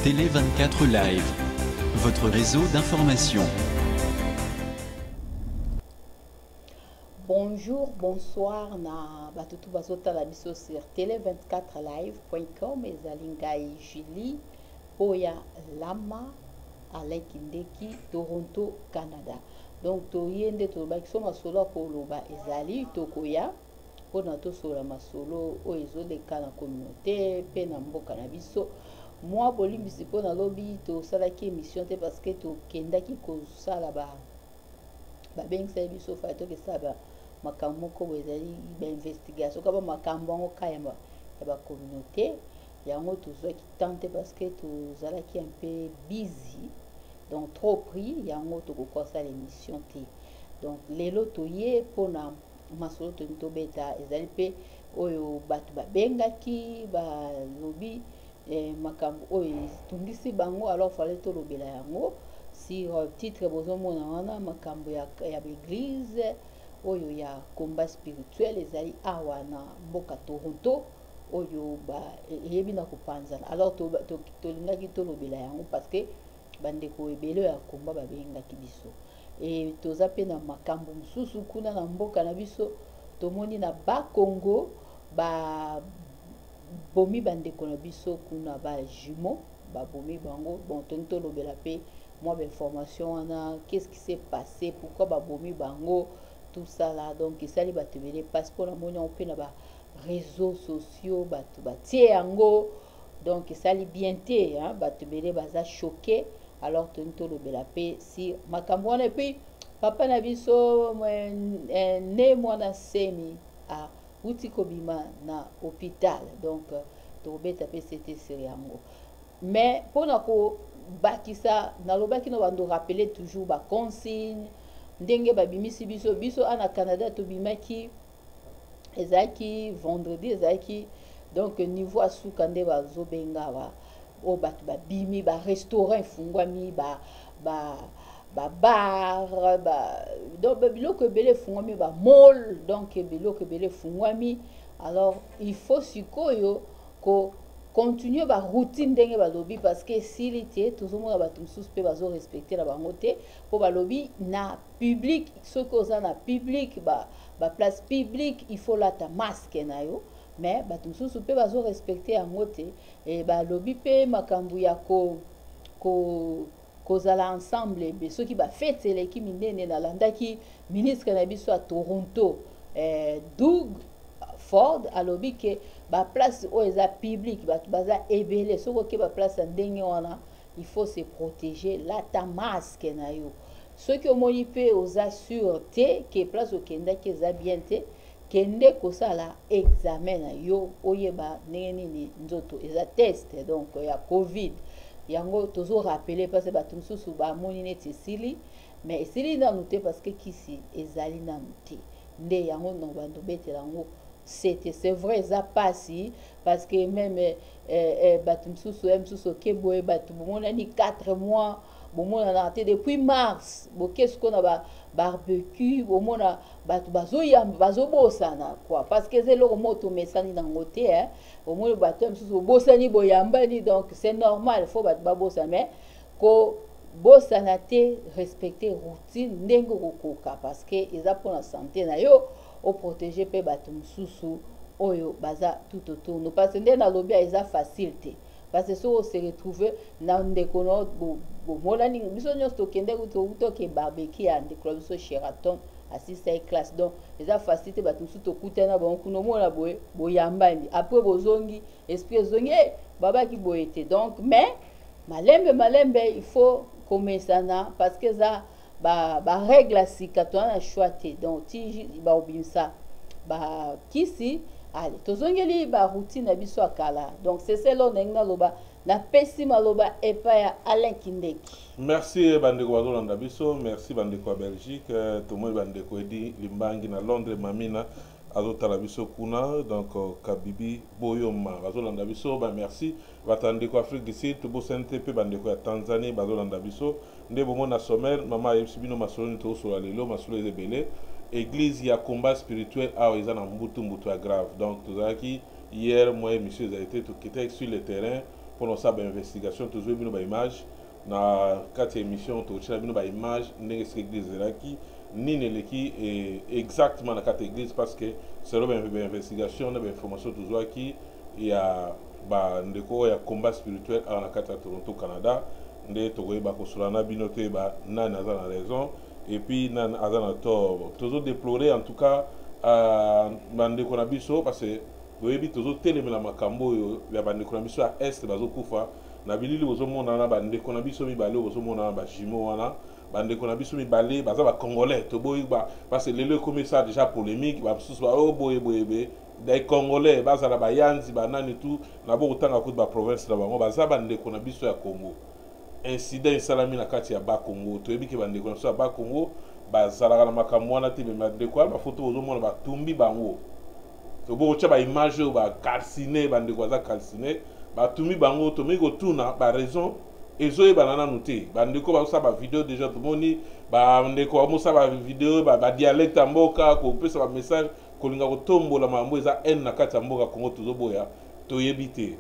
Télé 24 Live, votre réseau d'information. Bonjour, bonsoir na batutu bazota la biso sur télé24live.com ezalingai Julie Poya Lama Alain Kindeki Toronto Canada. Donc toyende to bakso masolo koloba ezali tokoya pona to sola masolo o ezoleka na communauté pe na mboka na biso. Moi bolimbisi pona lobi to salaki émission te parce que to kendaki ko sala ba bengisa biso fa to ke saba makambo ko ezali ba investigation kaba makambo ngo kayamba ya ba communauté yango tozwaki tante parce que tozalaki un peu busy donc trop pris yango tokokosa l'émission te. Donc lelo toye pona masolo tobeta ezali pe oyo batu babengaki ba lobi makambo oyo tungisi bango alors fallait to lobela yango si titre bozomona wana makambo ya l'église oyo ya combat spirituel ezali awa na mboka Toronto oyo ba yebi na kopanzana alors tolingaki tolobela yango parce que bandeko ebele ya combat babengaki biso et toza pe na makambo mususu kuna na mboka na biso tomoni na ba Congo ba bomi bandeko na biso kuna ba jumeaux ba bomi bango bon tolobela pe moi d'information wana qu'est-ce qui s'est passé pourquoi ba bomi bango tout ça là donc esali bato ebele passeport na moni on pe na ba réseaux sociaux bato batie yango donc esali bien te hein bato ebele baza choqué alors tolobela pe si makambo wana puis papa na biso ne mwana semi a uti kobima na hôpital donc tobeta pe c'était sur yango mais pona ko bakisa nalobaki no bando rappeler toujours ba consigne ndenge babimisi biso ana Canada tobimaki ezaki vendredi ezaki donc niveau asuka nde bazobenga ba o batu babimi ba restaurant fungwami ba bar donc biloko ebele fungwami ba mall donc biloko ebele fungwami alors il faut sikoyo ko continuer ba routine ndenge balobi parce que sili te tozomona bato mususu pe bazo respecter na bango te po balobi na public soki oza na public ba place publique il faut lata masque na yo mais bato mususu pe bazo respecter yango te et balobi pe makambo ya kozala ensemble be soki bafeteleki minene nalandaki ministre na biso ya Toronto Doug Ford alobi ke ba place o eza public bato baza ebele soko ke ba place ndenge wana il faut se protéger lata masque na yo soki omoni pe oza sûr te ke place okendaki eza bien te kende kosala examen na yo oyeba ndenge nini nzoto eza test donc ya covid yango tozo rappeler parce que bato mususu bamoni neti esili mais esili nanu te parce que kisi ezali nanu te nde yango na bando betela yango c'est vrai ça passe parce que même bato mususu ke boye bato bomona ni 4 mois bomona na te depuis mars bokesu ko na ba barbecue bomona bato bazoyamba bazobosana quoi parce que zelo moto mesani na ngote hein omona bato mususu bosani boyambani donc c'est normal il faut bato babosana mais ko bosana te respecter routine ndenge kokoka parce que eza pour la santé na yo o protéger pe bato mususu oyo baza tout autour no parce que nde na lobia eza facile te parce que so se retrouver na ndeko no mona ni biso nyos to kende to ke barbecue ya ndeko biso Sheraton assiste à classe donc eza facile bato mususu to kutana ba kuno mona boyambani après bozongi esprit zongi baba ki boyete donc mais malembe il faut komesana parce que ça ba règle sika to na choix te donc ti ba obimisa ba kisi allez tozongeli ba routine na biso akala donc c'est cela nenga loba na pesi maloba epa ya Alain Kindeki. Merci bandeko bazolanda biso, merci bandeko ya Belgique, tomoyi bandeko edi limbangi na Londres mamina azotala biso kuna donc kabibi boyoma bazolanda biso ba merci batandeko Afrique du Sud tobosente pe bandeko ya Tanzanie bazolanda biso nde bomona sommet mama yebisibino masolo ni tosola lelo masolo ezebele église ya combat spirituel awa eza na mbutu ya grave donc tozalaki hier moi monsieur a été tout qui était sur le terrain pour ça ba investigation toujours bino ba image na kati émission to chela bino ba image ndenge ce église zelaki nini leki exactement na kati église parce que c'est ba investigation na ba information toujours qui il y a ba ndeko ya combat spirituel na kati ya Toronto Canada nde tokoyeba kosolana bino te ba nani aza na raison et puis nani aza na tort toujours déplorer en tout cas bandeko na biso parce que toyebi toujours telemela makambo oyo ya bandeko na biso ya est bazokufa na bilili bozomona na bandeko na biso mibale bozomona na bajimo wana bandeko na biso mibale baza ba congolais toboyi ba parce que lelo comme ça déjà polémique ba susu ba boye des congolais bazala ba yanzi banani tout na bo kutanga ku ba province na bango baza bandeko na biso ya Congo incident esalami na kati ya ba Congo toyebi ke bandeko na biso ya ba Congo bazalaka na makambo wana te me bandeko ba photo bozomona batumbi bango tobo tcha ba image ba calciné bandeko baza calciné batumbi bango tomi kotuna ba raison ezoye banana nuté bandeko ba sa ba vidéo déjà tomoni bandeko ba musa ba vidéo ba dialecte mboka ko pesa ba message kolinga kotombola mambo eza en na kati ya mboka Congo tozoboya toyebite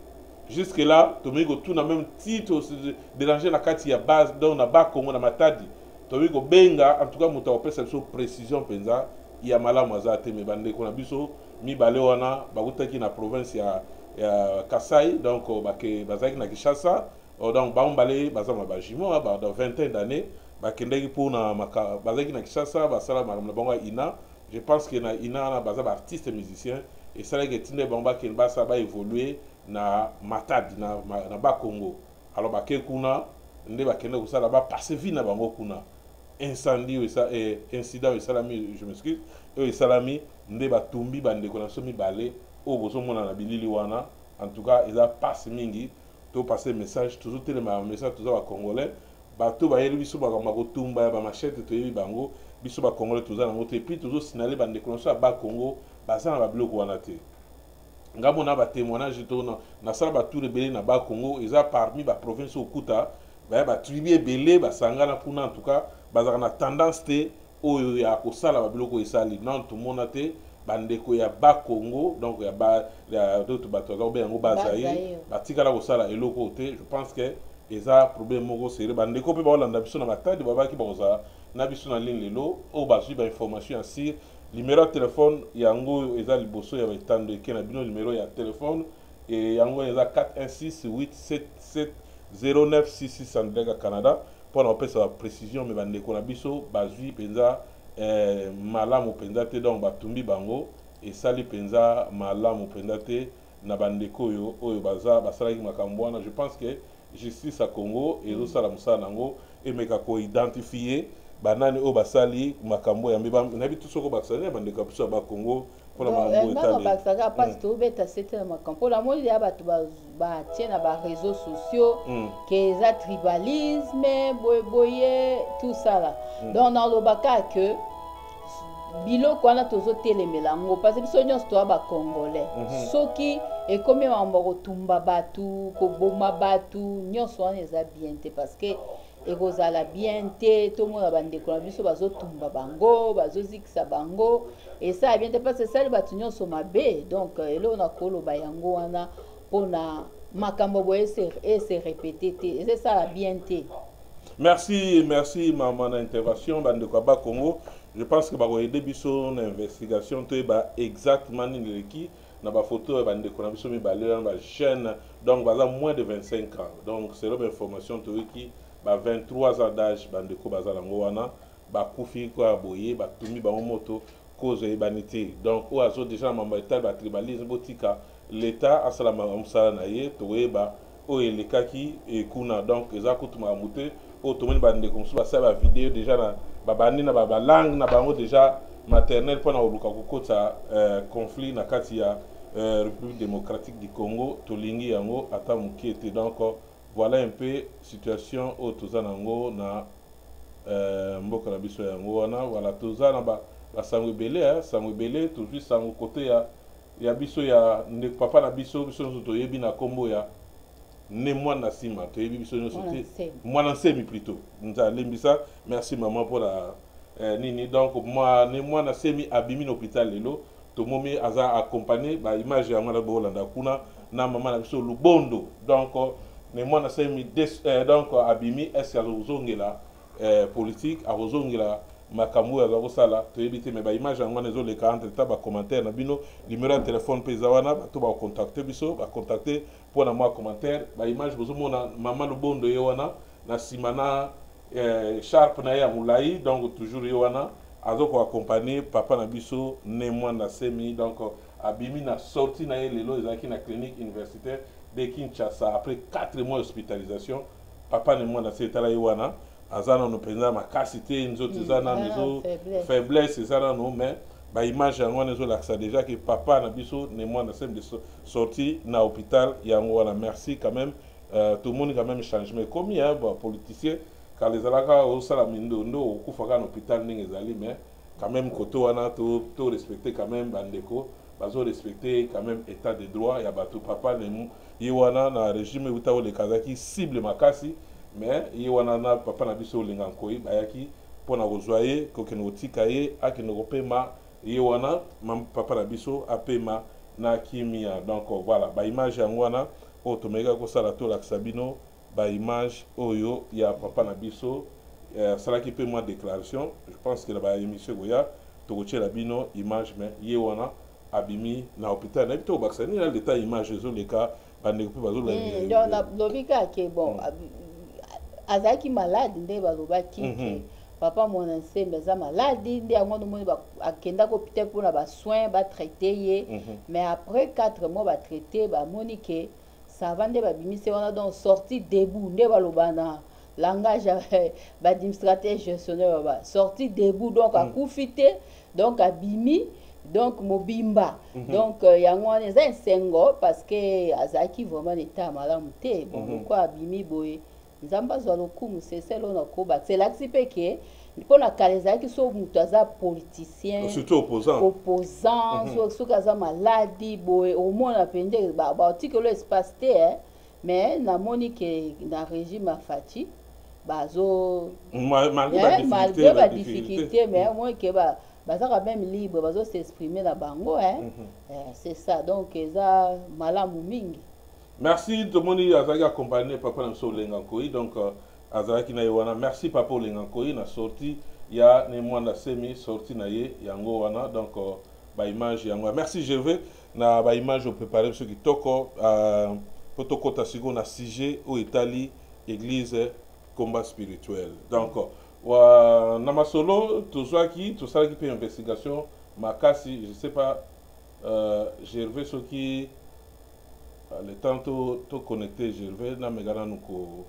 jusque là tomi kotuna même titre déranger na kati ya base donc na ba Congo na Matadi tomi ko benga en tout cas muta opesa biso précision penza ya malamu azate me bandeko na biso mibale wana bakutaki na province ya Kasai donc bazaki na Kinshasa donc baombale bazama bajimo ba dans vingtaine d'années bakendeki pour na bazaki na Kinshasa basala na bango ina je pense que na ina na bazaba artiste musicien et ça que tinde bamba ken basa ba évoluer na Matadi na ba Congo alors baké kuna nde bakende kusala ba passer vie na bango kuna incendie ou ça incident et salami je m'excuse et salami nde batumbi bandeko na so mibale o bozomona na bilili wana en tout cas ils a passé mingi to passer message toujours tellement message toujours ba congolais bato ba yeli biso ba makotumba ba machette to yebi bango biso ba congolais toujours na moto et puis toujours signaler bandeko na so ba Congo baza na ba biloko wana te ngamo na ba témoignage to na sala ba tour ebele na ba Congo ils a parmi ba province okuta ba tribu ebele ba sangana kuna en tout cas bazaka na tendance te oyo ya kosala ba biloko esali non tout monde te bandeko ya ba Congo donc ya ba d'autres bato za obe yango bazaye batikala kosala eloko te je pense que eza problème moko sérieux bandeko pe ba olanda biso na Matadi babaki bakoza na biso na ligne lelo o bazwi ba information sur numéro de téléphone yango eza liboso ya batando eke na bino numéro ya téléphone et yango eza 416 877 0966 en Canada pour na opesa ba précision me bandeko na biso bazwi penza malamu penza te donc batumbi bango et sali penza malamu penza te na bandeko oyo baza basalaki makambo wana je pense que justice à Congo et sala musala nango et meka ko identifier banani o basali makambo ya mbeba na bitu soko basali bandeko biso ba Congo pour la mambo etali ba saka parce que beta c'était makambo la moli ya bato ba tient na ba réseaux sociaux que za tribalisme boye tout ça là donc dans le baka que biloko wana tozotelemela ngo parce que biso nyonso toa ba congolais soki ekomi mambo kotumba batu koboma batu nyonso wana eza bien te parce que ekozala bien te tomona bandeko na biso bazotumba bango bazozikisa bango et ça bien te parce que sali batu nyonso mabe donc elo na koloba yango wana pona makambo boye se répéter te c'est ça la bien te. Merci maman intervention bandeko ba Congo. Je pense que bako aider biso na investigation to ba exactement ni qui na ba photo bandeko na biso mi balé na jeune donc baza moins de 25 ans donc c'est l'objet information to qui ba 23 ans d'âge bandeko baza lango wana ba kufi ko aboye ba tumi ba moto cause ebanité donc o azo déjà mamba état ba tribalisme botika l'état asalama musala na ye to weba o elekaki e kuna donc ezakutuma muté o tomoni bandeko musu basala vidéo déjà na babani na ba langue na bango déjà maternelle pour na oluka kokota conflit na kati ya République démocratique du Congo tolingi yango ata mukiete donc voilà un peu situation au tozanango na mboka na biso yango wana voilà tozana ba sango belé sango belé toujours sango côté ya biso ya ne papa na biso to yebi na kombo ya ne mwana sima to yebi biso nyonso te mwana semi plutôt nza lembisa merci maman pour la nini donc moi ne mwana semi abimi na hôpital lelo to momi aza accompagné ba image ya mwana bolanda kuna na maman na biso lubondo donc ne moi na semi donc abimi est ce azongela politique azongela makambo ya zakosala toyebite me ba image yango nezo le 40 ta ba commentaire na bino numéro de téléphone peza wana bato ba contacter biso ba contacter pour na moi commentaire ba image bozomona mama Lubondo ye wana na simana sharp na ya mulai donc toujours ye wana azoko accompagner papa na biso ne moi na semi donc abimi na sorti na ye lelo ezaki na clinique universitaire de Kinshasa après 4 mois d'hospitalisation papa ne moi na setala ye wana azana no penza makasi te nzoto zana nezo faiblesse ezana no mais ba image yango nezo laksa déjà que papa na biso ne moi na sem de sorti na hôpital yango wana merci quand même tout le monde quand même changement comme il y a politicien quand les alaka au sala mindo ndo okufaka na hôpital ndenge ezali mais quand même koto wana to respecter quand même bandeko bazo respecter quand même état de droit ya bato papa ne yewana na régime utawo le kazaki cible makasi mais yewana na papa na biso linga nkoi bayaki pona kozwaye kokene otika ye akene kopema yewana mam papa na biso apema na kimia donc voilà ba image yango wana o tomeka ko sala to la sabino ba image oyo ya papa na biso sala ki pe moi déclaration je pense que la ba émission goya to kochela bino image mais yewana abimi na hôpital na bito baksani na l'état image zo le cas bande ko bazo la na lobika ke bon azaki malade nde balobaki papa mon ensemble za malade nde yango nomoni akenda ko peut-être pour ba soins ba traiter ye mais après 4 mois ba traiter ba monique ça va nde ba bimise wana donc sorti debout nde balobana langage ba administrateur gestionnaire ba sorti debout donc akufite donc abimi donc mobimba donc yango wana eza ensengo parce que azaki vraiment état malamu te bon quoi abimi boye nzamba zwa lokumu seselo na koba c'est là que ke mpona kaleza ki so mutu aza politicien surtout opposant so kaza maladi boye omona pende ba otikelo espace te mais namoni ke na régime afati bazo malgré ba difficulté mais moi ke ba bazaka même libre bazo s'exprimer na bango c'est ça donc eza malamu mingi. Merci tout le monde azaki accompagné papa na so lenga koi donc azaki na yewana merci papa lenga koi na sorti ya ne mwanda semi sorti na ye yango wana donc ba image yango merci Gervais na ba image au préparer ceux qui toko protocole ta sigo na sujet au Italie église combat spirituel donc na masolo tout ça qui peut investigation makasi je sais pas Gervais ceux qui le temps to connecté Gervais na megana nuko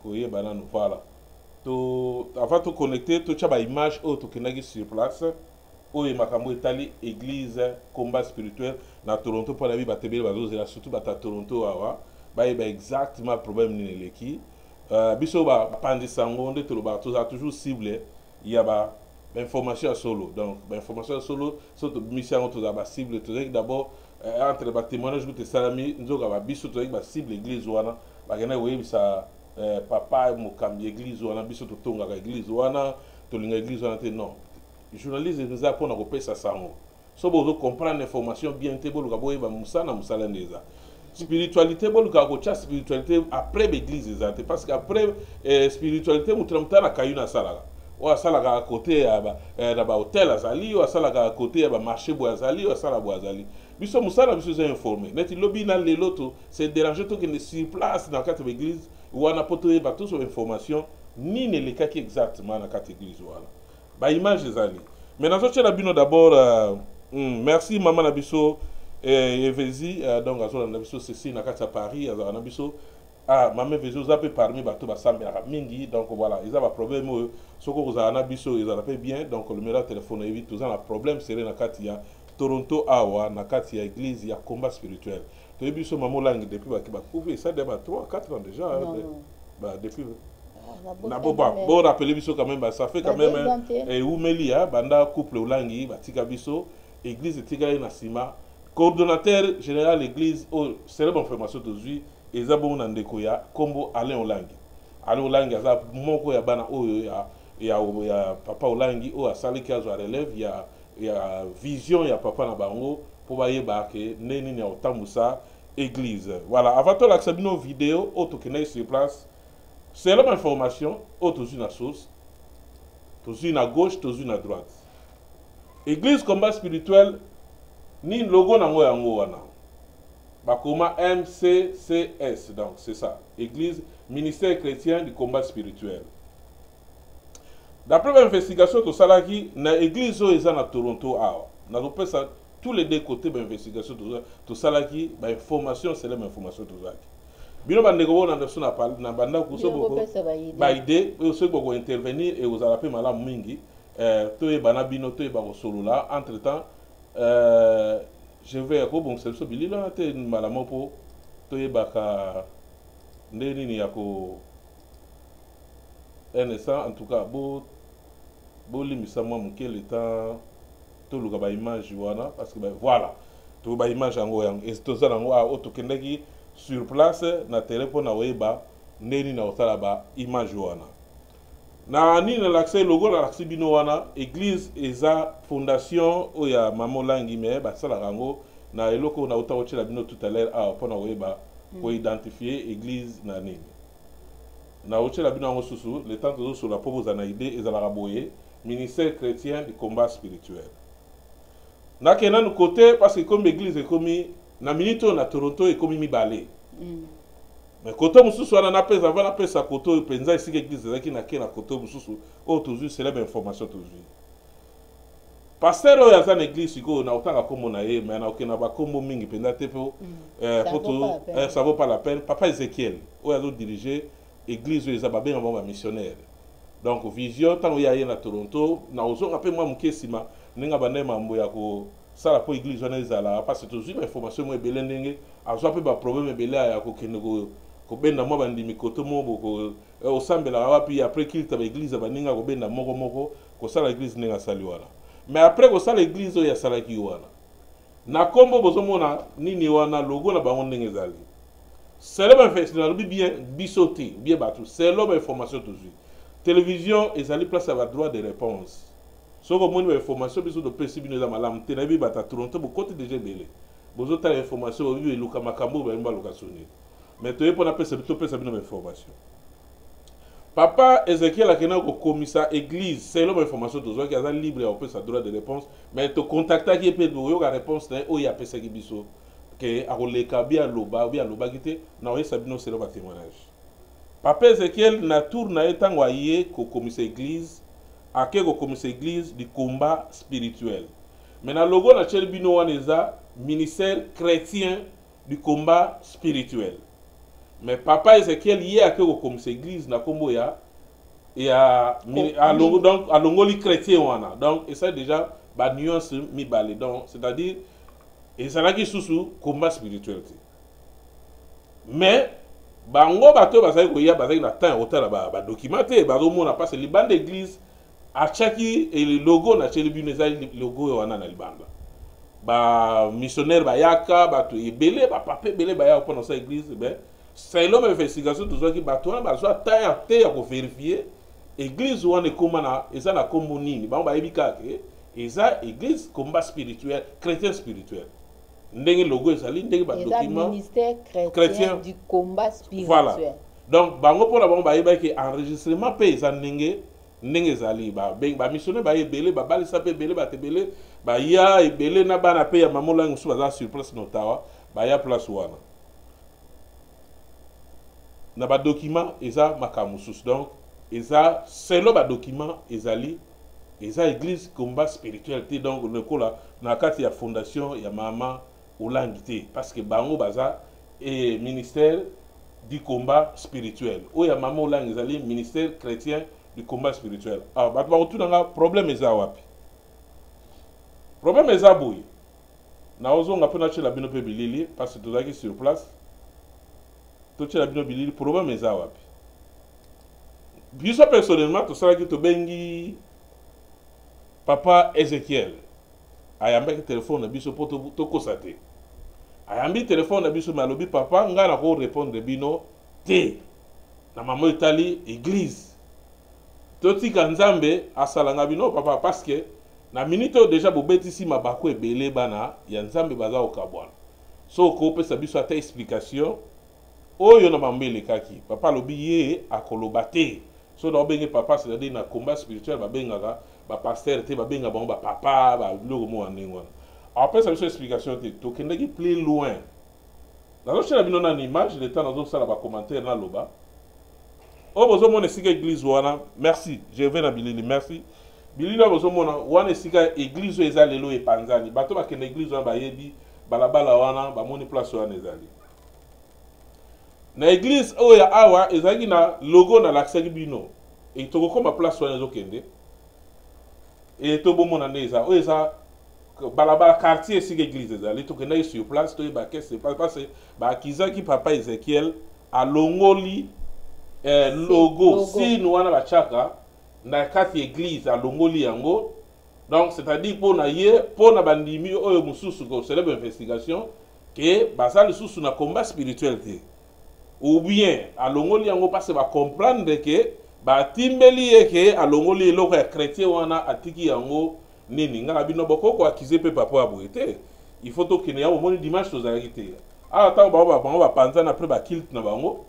koye bana nous voilà to avant to connecter to chaba image au to kenagi sur place o e makambo Italie église combat spirituel na Toronto pour la vie batebele bazozela surtout bata Toronto awa ba exactement problème ni leki biso ba pandisango nde to ba toujours ciblé il y a ba information solo donc information solo surtout mission to ba cible to d'abord entre les témoignages de salami nous avons biso to ba cible église wana ba gena we bisa papa mokambi église wana biso to tonga ka église wana to linga église wana te non journaliste nous a pour na kopesa sango so bozo comprendre information bien te boluka boye ba musana musala ndeza spiritualité boluka ko cha spiritualité après l'église ezate parce qu'après spiritualité mutramtana kayuna salaka wa salaka à côté ya ba hôtel azali wa salaka à côté ya ba marché boazali wa sala boazali biso musala biso est informé neti lobby na leloto c'est déranger to que sur place dans quatre église ou on a poté ba tous information ni ne le cas qui exactement dans quatre église wala ba image ezali mais dans ce bino d'abord merci maman na biso Evezi donc azola na biso ceci na kati ya Paris azola na biso maman Evezi ozape parmi bato basambe na mingi donc voilà ils ont un problème soko kozala na biso ils ont bien donc le numéro de téléphone évite tous un problème c'est na kati ya Toronto awa na kati ya église ya combat spirituel to biso maman langue depuis ba couvrir ça déjà 3 4 ans déjà bah depuis na bon rappeler biso quand même ça fait quand même et Oumelia banda couple olangi batika biso église tika na sima coordonnateur général l'église au célèbre information d'aujourd'hui ezabo na ndeko ya kombo Alain Olangi aza moko ya bana oyo ya papa Olangi o asali kazo relève ya vision ya papa na bango pour ba yeba ke neni na otambusa église. Voilà, avant tout l'accès nos vidéos, auto qui sur place, c'est la même information, auto une source, tous une à gauche, tous une à droite. Église combat spirituel, ni logo nango yango wana. Bakoma MCCS, donc c'est ça. Église, ministère chrétien du combat spirituel. D'après l'investigation de Salaki, na église est à Toronto, na ça tous les deux côtés de l'investigation de Salaki, information c'est la même information de Salaki. Bino bandeko na ndesona parle na banda kuso boko ba idée ceux boko intervenir et vous allez malamu mingi to bana bino to ba solola entre temps je vais ko bon c'est bilila te malamu po to baka ndeni ni yako en tout cas bo limisa moi muke le temps to luka ba image wana parce que voilà to ba image yango yang et to za yango a otokendeki sur place na téléphone na weba ndeni na otala ba image wana na ni na l'accès logo na l'accès bino wana église eza fondation oya mamolangi me ba sala rango na eloko na ota ochela bino tout à l'heure a pona weba pour identifier église na nini na ochela bino ngo susu le temps de sur la propose na idée eza la raboyer ministère chrétien du combat spirituel na kenan côté parce que comme église est comme na minito na Toronto et comme mibale mais côté mususu wana na pesa vana pesa côté penza ici église ezaki na ke na côté mususu o toujours c'est la même information toujours pasteur oyo aza na église siko na otanga kombo na ye mais na okena ba kombo mingi penza te po ça vaut pas la peine papa Ezekiel oyo azo diriger église oyo eza ba benga ba missionnaire donc vision tango ya ye na Toronto na ozonga pe mwa muke sima ninga bande mambo ya ko sala po église wana ezala parce que toujours information mo ebele ndenge azwa pe ba problème ebele ya ko kende ko benda mo bandimi koto mo boko osambela wapi après qu'il ta église baninga ko benda moko ko sala église ninga sali wana mais après ko sala église ya sala ki wana na kombo bozomona nini wana logo na bango ndenge ezali c'est le même festival bien bisoté bien battu c'est l'homme information toujours télévision ezali place à droit de réponse so ko moni information biso de pesi bino za malamu te na bi bata Toronto bo côté déjà belé bozo ta information bi eluka makambo ba mba lokasoni mais to yepo na pesa bino information papa Ezekiel akena ko komisa église c'est l'homme information toujours qui a libre à pesa droit de réponse mais to contacta qui peut yo ka réponse na o ya pesa ki biso que a koleka bien loba kité na o yesa bino c'est le témoignage papa Ezekiel na tour na etango aye ko komisa église ake ko komisa église du combat spirituel maintenant logo na chel bino waneza ministère chrétien du combat spirituel mais papa Ezekiel yé ake ko komisa église na kombo ya longo donc a longoli chrétien wana donc et ça déjà ba nuance mi balé donc c'est-à-dire et ça là qui sous combat spirituel mais bango bato bazali ko ya bazali na temps hôtel ba documenter ba mona parce que les bandes d'église à chaque et le logo na cheli bino ezali logo wana na libanda ba missionnaire ba yaka bato ebele ba pape ebele ba ya pour dans église ben c'est l'homme investigation toujours qui bato wana ba so temps ya ko vérifier église wana ekoma na eza na kombo nini bango ba yebika ke eza église combat spirituel chrétien spirituel ndenge logo ezali ndenge ba document ministère chrétien du combat spirituel voilà donc bango pour la bango ba yebika ke enregistrement pe eza ndenge ezali ba missionnaire ba ebele ba balisa pe ebele ba tebele ba ya ebele na bana pe ya mamola ngusu baza sur place notawa ba ya place wana na ba document eza makamusus donc eza selo ba document ezali eza église combat spirituel te donc le kola na kati ya fondation ya mama olangi te parce que bango baza et ministère du combat spirituel o ya mama olangi ezali ministère chrétien du combat spirituel. Ah, bah, tout dans le problème est wapi. Problème est boui. Na ozo nga pena chela bino pe bilili parce que tout qui sur place. Tout chela bino bilili problème est wapi. Biso personnellement tout ça qui to bengi papa Ezekiel. Ayamba ki téléphone na biso poto to kosate. Ayambi téléphone na biso malobi papa nga na ko répondre bino te. Na maman Italie église. Toti kanzambe asalanga bino papa parce que na minute déjà bobetisi mabako ebele bana ya nzambe baza okabwana so ko pesa biso ata explication oyo na mambele kaki papa lobi ye akoloba te so na obenge papa c'est-à-dire na combat spirituel babengaka ba pasteur te babenga bango ba papa ba biloko mo ndenge wana alors pesa biso explication te tokendaki plus loin nazosala bino na image le temps nazosala ba commentaire na loba o bozomona esika église wana merci je vais na bilili merci bilili na bozomona wana esika église oyo eza lelo epanzani bato bakende église wana bayebi balabala wana bamoni place wana ezali na église oyo ya awa ezalaki na logo na lakisaki bino e tokokoma place wana ezokende e tobomona nde eza oyo eza balabala quartier esika église ezali tokendaki sur place toyeba kese parce baakizaki papa Ezekiel alongoli logo sine wana bachaka na kati église alongoli yango donc c'est-à-dire pona ye pona bandimi oyo mususu ko célèbre investigation que basali susu na combat spirituel te ou bien alongoli yango parce ba comprendre que ba timbeli ye que alongoli eloko ya chrétien wana atiki yango nini ngaka bino bokoko akize pe papa aboete il faut to kene ya omoni dimanche tozalaki te ala ta bango bapanza na après ba kilt na bango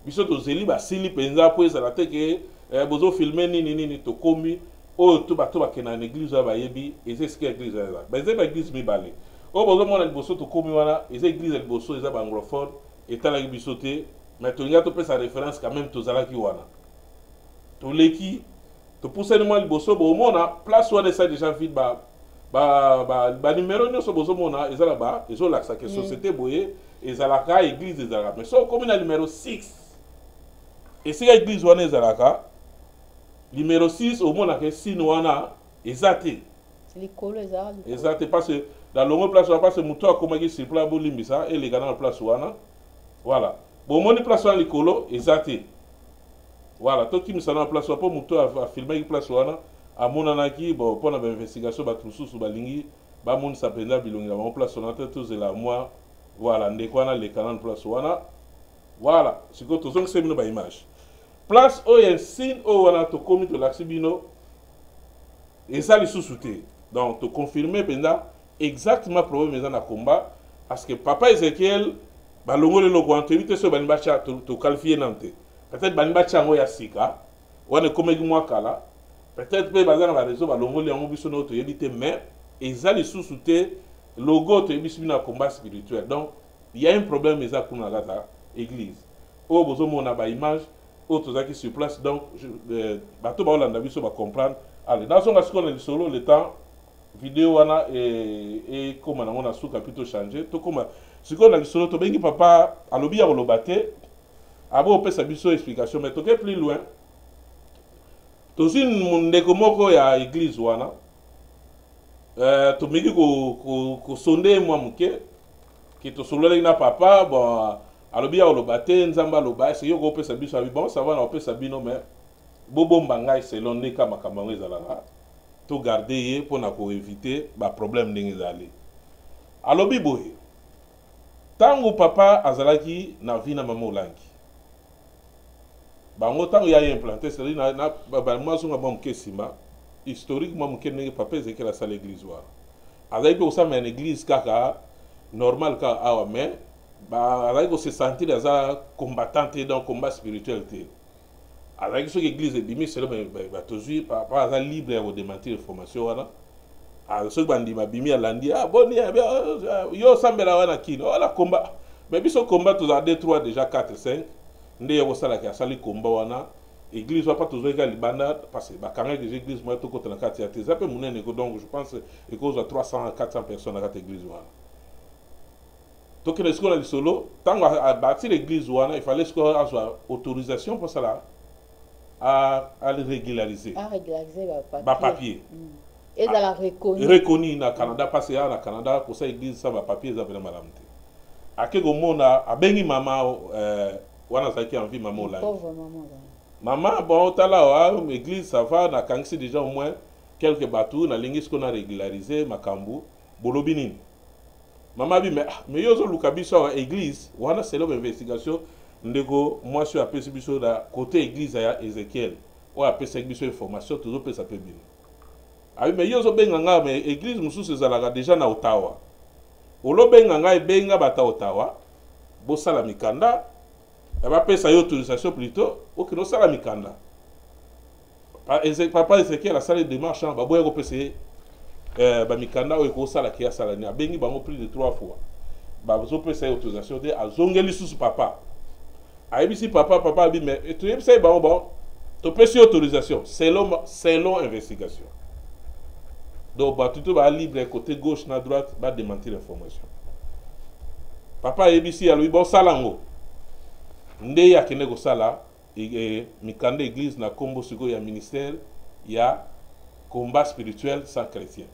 biso tozeli basili penza po ezala te ke bozo filmer nini tokomi oyo to bato bakena na église ya bayebi eza esika église eza baza ba église mibale oyo bozomona liboso tokomi wana eza église ya liboso eza baanglophone etalaki biso te mais tolinga topesa référence quand même tozalaki wana toleki topusani mwa liboso bomona place wana eza déjà vide ba numéro nyonso bozomona ezala ba ezolakisa ke société boye ezalaka église ezalaka mais so komi na numéro 6 esika église wana ezalaka numéro 6 omona ke sine wana eza te likolo eza te parce que dans longo place wana parce que muto akomaki sur place bolimbisa eleka na place wana voilà bomoni place wana likolo eza te voilà tokimisa na place wana po muto afilmaki place wana amonanaki bon mpona bainvestigation bato mosusu balingi bamonisa mpenza bilongi na bango place wana te tozela mwa voilà ndeko wana lekana na place wana voilà sikoyo tozongisa bino baimage place oyo insine oyo wana tokomi tolakisi bino eza lisusu te donc toconfirme mpenza exactement problème eza na combat parce que papa Ezekiel balongoli eloko wana toyebi te soki balingi batya toqualifie nano te peut-être balingi batya yango ya sika wana ekomeki mwa kala peut-être mpe baza na bareseau balongoli yango biso nao toyebi te mais eza lisusu te logo toyebisi bino ya combat spirituel donc il y a un problème eza kuna na kata église oyo bozomona baimage oyo tozalaki sur place donc bato baolanda biso bacomprendre ale nazonga sikoyo na lisolo le temps video wana ekóma nango na suka mpi tochange tokóma sikoyo na lisolo tobengi papa alobi ya koloba te abo opesa biso explication mais toke plus loin tozwi ndeko moko ya église wana tomeki kosonde mwa moke ke tosololaki na papa bon alobi ya koloba te nzambe aloba eseki yo kopesa biso abi bon sava na kopesa bino mais bobomba ngai selon ndeka makambo yango ezalaka togarde ye mpona koevite baproblème ndenge ezali alobi boye ntango papa azalaki na vi na mama olangi bango ntango ya ye implanté c'est-à-dire na mwazonga mwa moke nsima historique mwa moke ndenge papa Ezekiel asala église wana azalaki mpe kosamela na église kaka normal kaka awa mais azalaki kose sentir aza combattant te dans combat spirituel te azalaki soki église ebimi selo batozwi papa aza libre ya kodementir information wana soki bandima abimi alandi boni yo osambela wana kino wala combat mais biso combat tozala 2 3 déjà 4 5 nde ye kosalaki asali combat wana église wapa tozoyika libanda parce que bakangaki déjà église moya tokota na kati ya te eza mpe monene ko donc je pense ekozwa 300 400 personnes na kati ya église wana tokende sikoyo na lisolo ntango abati l'église wana il fallait sikoyo azwa autorisation pour cela à le régulariser bapapier ezala reconnu na Canada parce que na Canada kosa église sa bapapier eza pena malamu te ake komona abengi mama wana azalaki envie mama olangi mama bon tala wa église ça va nakangisi déjà au moins quelques bateaux nalingi sikoyo na régulariser makambo bolobi nini mama bi mais yo ozoluka biso awa église wana selon investigation ndeko mwasi apesi biso na côté église ya Ezekiel oyo apesaki biso information tozopesa mpe bino abi mais yo ozobenga nga mais église mosusu ezalaka déjà na Ottawa olobenga ngai benga bata otawa bosala mikanda bapesa yo autorisation plutôt okino sala mikanda papa Ezekiel asali démarche baboya kopesa bamikanda oyo ekosala ki asala ni abengi bango plus de 3 fois bazopesa ye autorisation te azongeli susu papa ayebisi papa abi mais toyebisa ye bango bon topesi autorisation selon investigation. Donc, tout va libre côté gauche, na droite, va démentir l'information. Papa ABC a lui bon salango. Nde ya kene go sala mikande église na kombo siko ya ministère ya combat spirituel sans chrétien.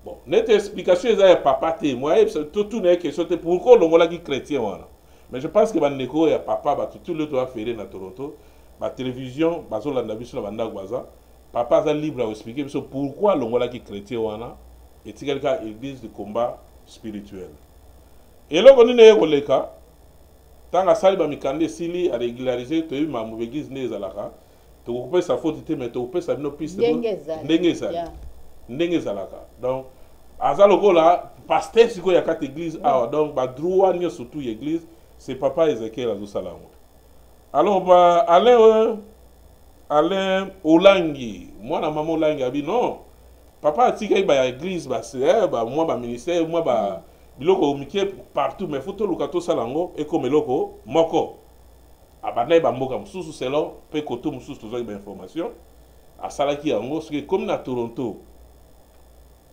Bon, net explication ya papa te moi tout n'est question te pourquoi longola ki chrétien wana. Mais je pense que bandeko ya papa ba tout le doit faire na Toronto, ba télévision bazolanda biso na banda baza. Papa a libre à expliquer pourquoi l'ongola qui chrétien wana est quelqu'un église de combat spirituel. Et là on est au leka tant à sali ba mikande sili à régulariser to ma église né zalaka to couper sa faute mais to couper sa no piste ndenge zalaka. Donc azaloko là pasteur siko ya kat église donc ba droit ni surtout église c'est papa Ezekiel azo salamo. Alors ba Alain Olangi, moi na maman Olangi abi non. Papa a dit qu'il y a l'église, moi ba ministère, moi ba biloko miké partout mais faut tout le kato salango et comme loko moko. Abana ba mboka mususu selon pe koto mususu tozo ba information. A salaki yango parce que comme na Toronto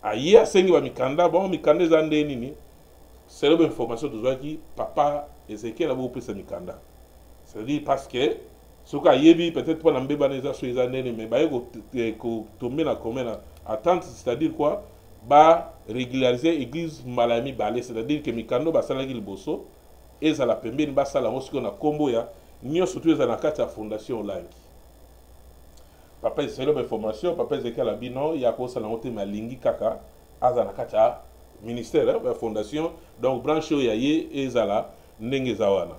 ayi asengi ba mikanda bon mikanda zande nini. Selon information tozo ki papa Ezekiel abo pesa mikanda. C'est-à-dire parce que ce qui peut-être pas n'embé baneza sur les années mais bah ko tomber na commune attente c'est-à-dire quoi ba régulariser église malami balé c'est-à-dire que mikando ba sala ki bosso et ça la pembeni ba sala ngo siko na kombo ya nyo surtout za na kati ya fondation Olangi. Papa c'est l'homme information papa Ezekiel abino ya ko sala ngote malingi kaka aza na kati ya ministère la fondation donc branche ya ye ezala ndenge zawana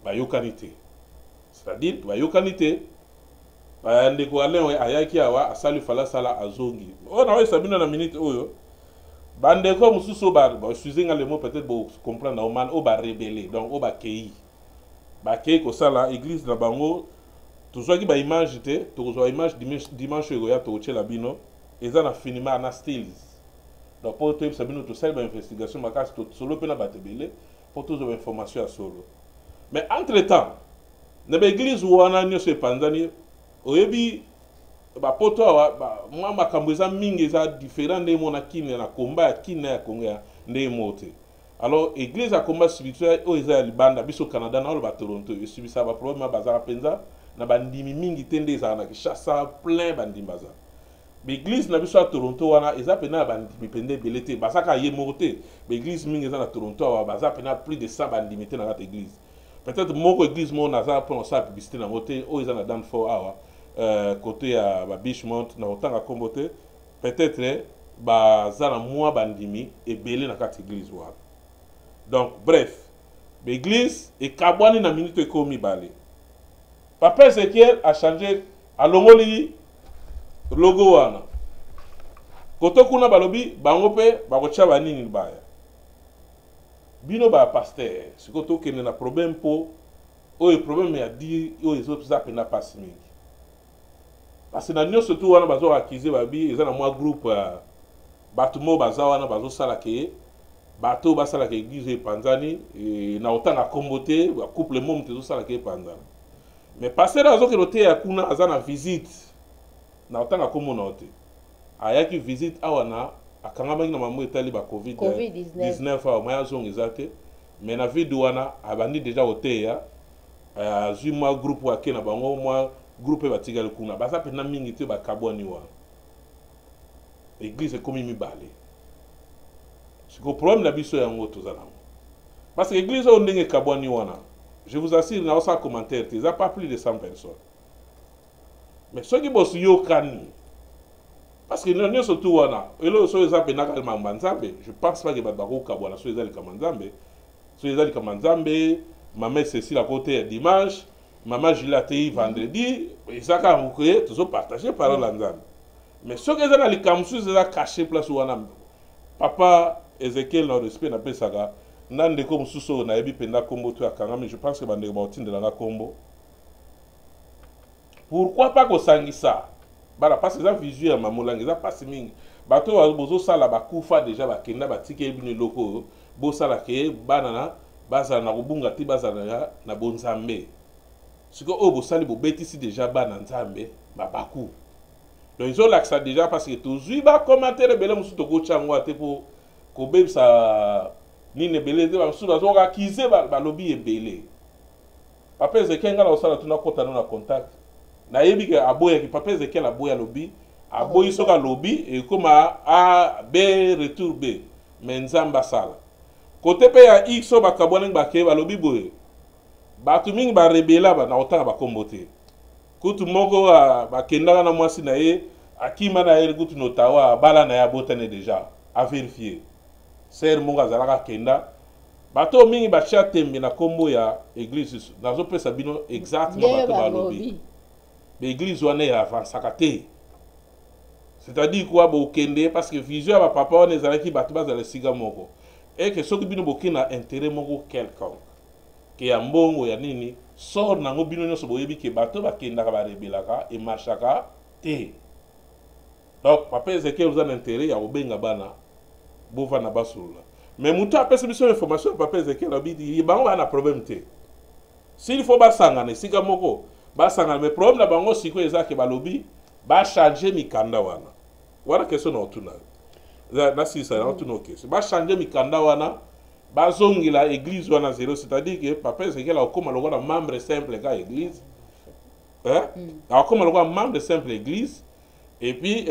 ba yokanité. C'est-à-dire que la qualité, ndeko Alain ayaki awa asali fala sala azongi. On a eu sabina na minute oyo. Bandeko mususu ba excusez le mot peut-être pour comprendre normal o ba rebeller donc o ba kei. Ba kei ko sala église na bango toujours ki ba image te, toujours image dimanche oyo ya to la bino eza na finima na styles. Donc pour tout sabino to sala ba investigation makasi to solo pe na batebele pour tous information à solo. Mais entre-temps na l'église wana nyose panzani oyebi ba poto wa mwa makambo eza mingi eza différent de mona kine na komba ya kine ya konga nde mote. Alors église ya combat spirituel o eza libanda biso Canada na ba Toronto e subisa ba problème bazara penza na bandimi mingi tende eza na Kinshasa plein bandimi baza. L'église na biso à Toronto wana eza pena bandimi pende belete basaka ye mote. L'église mingi eza na Toronto wa baza pena plus de 100 bandimi te na cette église. Peut-être mon église mon nazar pour ça publicité na moté o ils en a dans fort awa côté à Bishmont na autant à comboté peut-être ba zana moi bandimi et belé na quatre église wa. Donc bref l'église et kabwani na minute ekomi balé. Papa Ezekiel a changé à longoli logo wana. Koto kuna balobi bango pe bakocha banini baya. Bino ba pasteur siko to kene na problème po o e problème ya di o les autres za pena passe mingi parce que na nyo surtout wana bazo accuser ba bi eza na moi groupe batumo baza wana bazo sala ke bato ba sala ke église e panzani e na otanga kombote ba couple mom te zo sala ke panzani mais pasteur azo ke roté ya kuna aza na visite na otanga komo na ote ayaki visite awana akanga bangi na mamu etali ba COVID-19 fa moya zongi zate mais na video wana abandi déjà oteya azui moi groupe wa ke na bango moi groupe batigale kuna baza pena mingi te ba kabwani wa église comme mi balé c'est que problème na biso yango tozala parce que église on ndenge kabwani wana je vous assure na osa commentaire te za pas plus de 100 personnes mais ceux qui bossent yo kani parce que nous surtout wana elo so eza pena kalma manzambe je pense pas que babako kabwana so eza le kamanzambe so eza le kamanzambe maman Cécile à côté ya dimanche maman Julie vendredi eza ka mukwe toujours partager parole nzambe mais so que eza na le kamsu eza caché place wana papa Ezekiel na respect na pesaka nande ko mususo na yebi penda kombo to akanga, mais je pense que bande ba otindela nga kombo. Pourquoi pas ko sangisa? Bala parce que ça visuel mamulangi ça passe mingi. Bato bozo sala bakufa déjà bakenda batike bino loko bo sala ke banana bazala na kubunga ti bazala na bonzambe. Siko o bo sali bo betisi déjà bana nzambe babaku. Donc ils ont l'accès déjà parce que toujours ba commentaire bele musu to ko changwa te po ko bebsa ni ne bele te ba musu zo ka kize ba lobby ebele. Papa Ezekiel ngala osala tuna kota na contact. Na yebi ke aboya ki papa Ezekiel aboya lobby, aboyi soka lobby et koma A B retour B. Menzamba sala. Côté pe ya X so ba kabone ba ke ba lobby boye. Ba tu mingi ba rebela ba na otanga ba kombote. Kutu moko ba kendanga na mwasi na ye akima na ye kutu notawa bala na ya botane déjà à vérifier. Ser monga zalaka kenda. Bato mingi ba cha tembe na kombo ya église nazo pesa bino exactement bato ba lobby. L'église wana ya avansaka te. C'est-à-dire quoi bo kende parce que vision ba papa on ezalaki bato bazala siga moko. Et que soki bino bokina intérêt moko quelconque. Que ya mbongo ya nini sort nango bino nyonso boyebi ke bato bakendaka ba rebelaka et marchaka te. Donc papa Ezekiel vous a intérêt ya obenga bana bova na basula. Mais mutu apesa biso information papa Ezekiel abidi bango bana problème te. S'il faut basangana siga moko basangana mais problème na bango siko ezake balobi ba changer mikanda wana. Wana question na otuna. Na sisa na otuna question. Ba changer mikanda wana bazongila église wana zéro, c'est-à-dire que papa Ezekiel akoma lokola membre simple ka église. Akoma lokola membre simple église et puis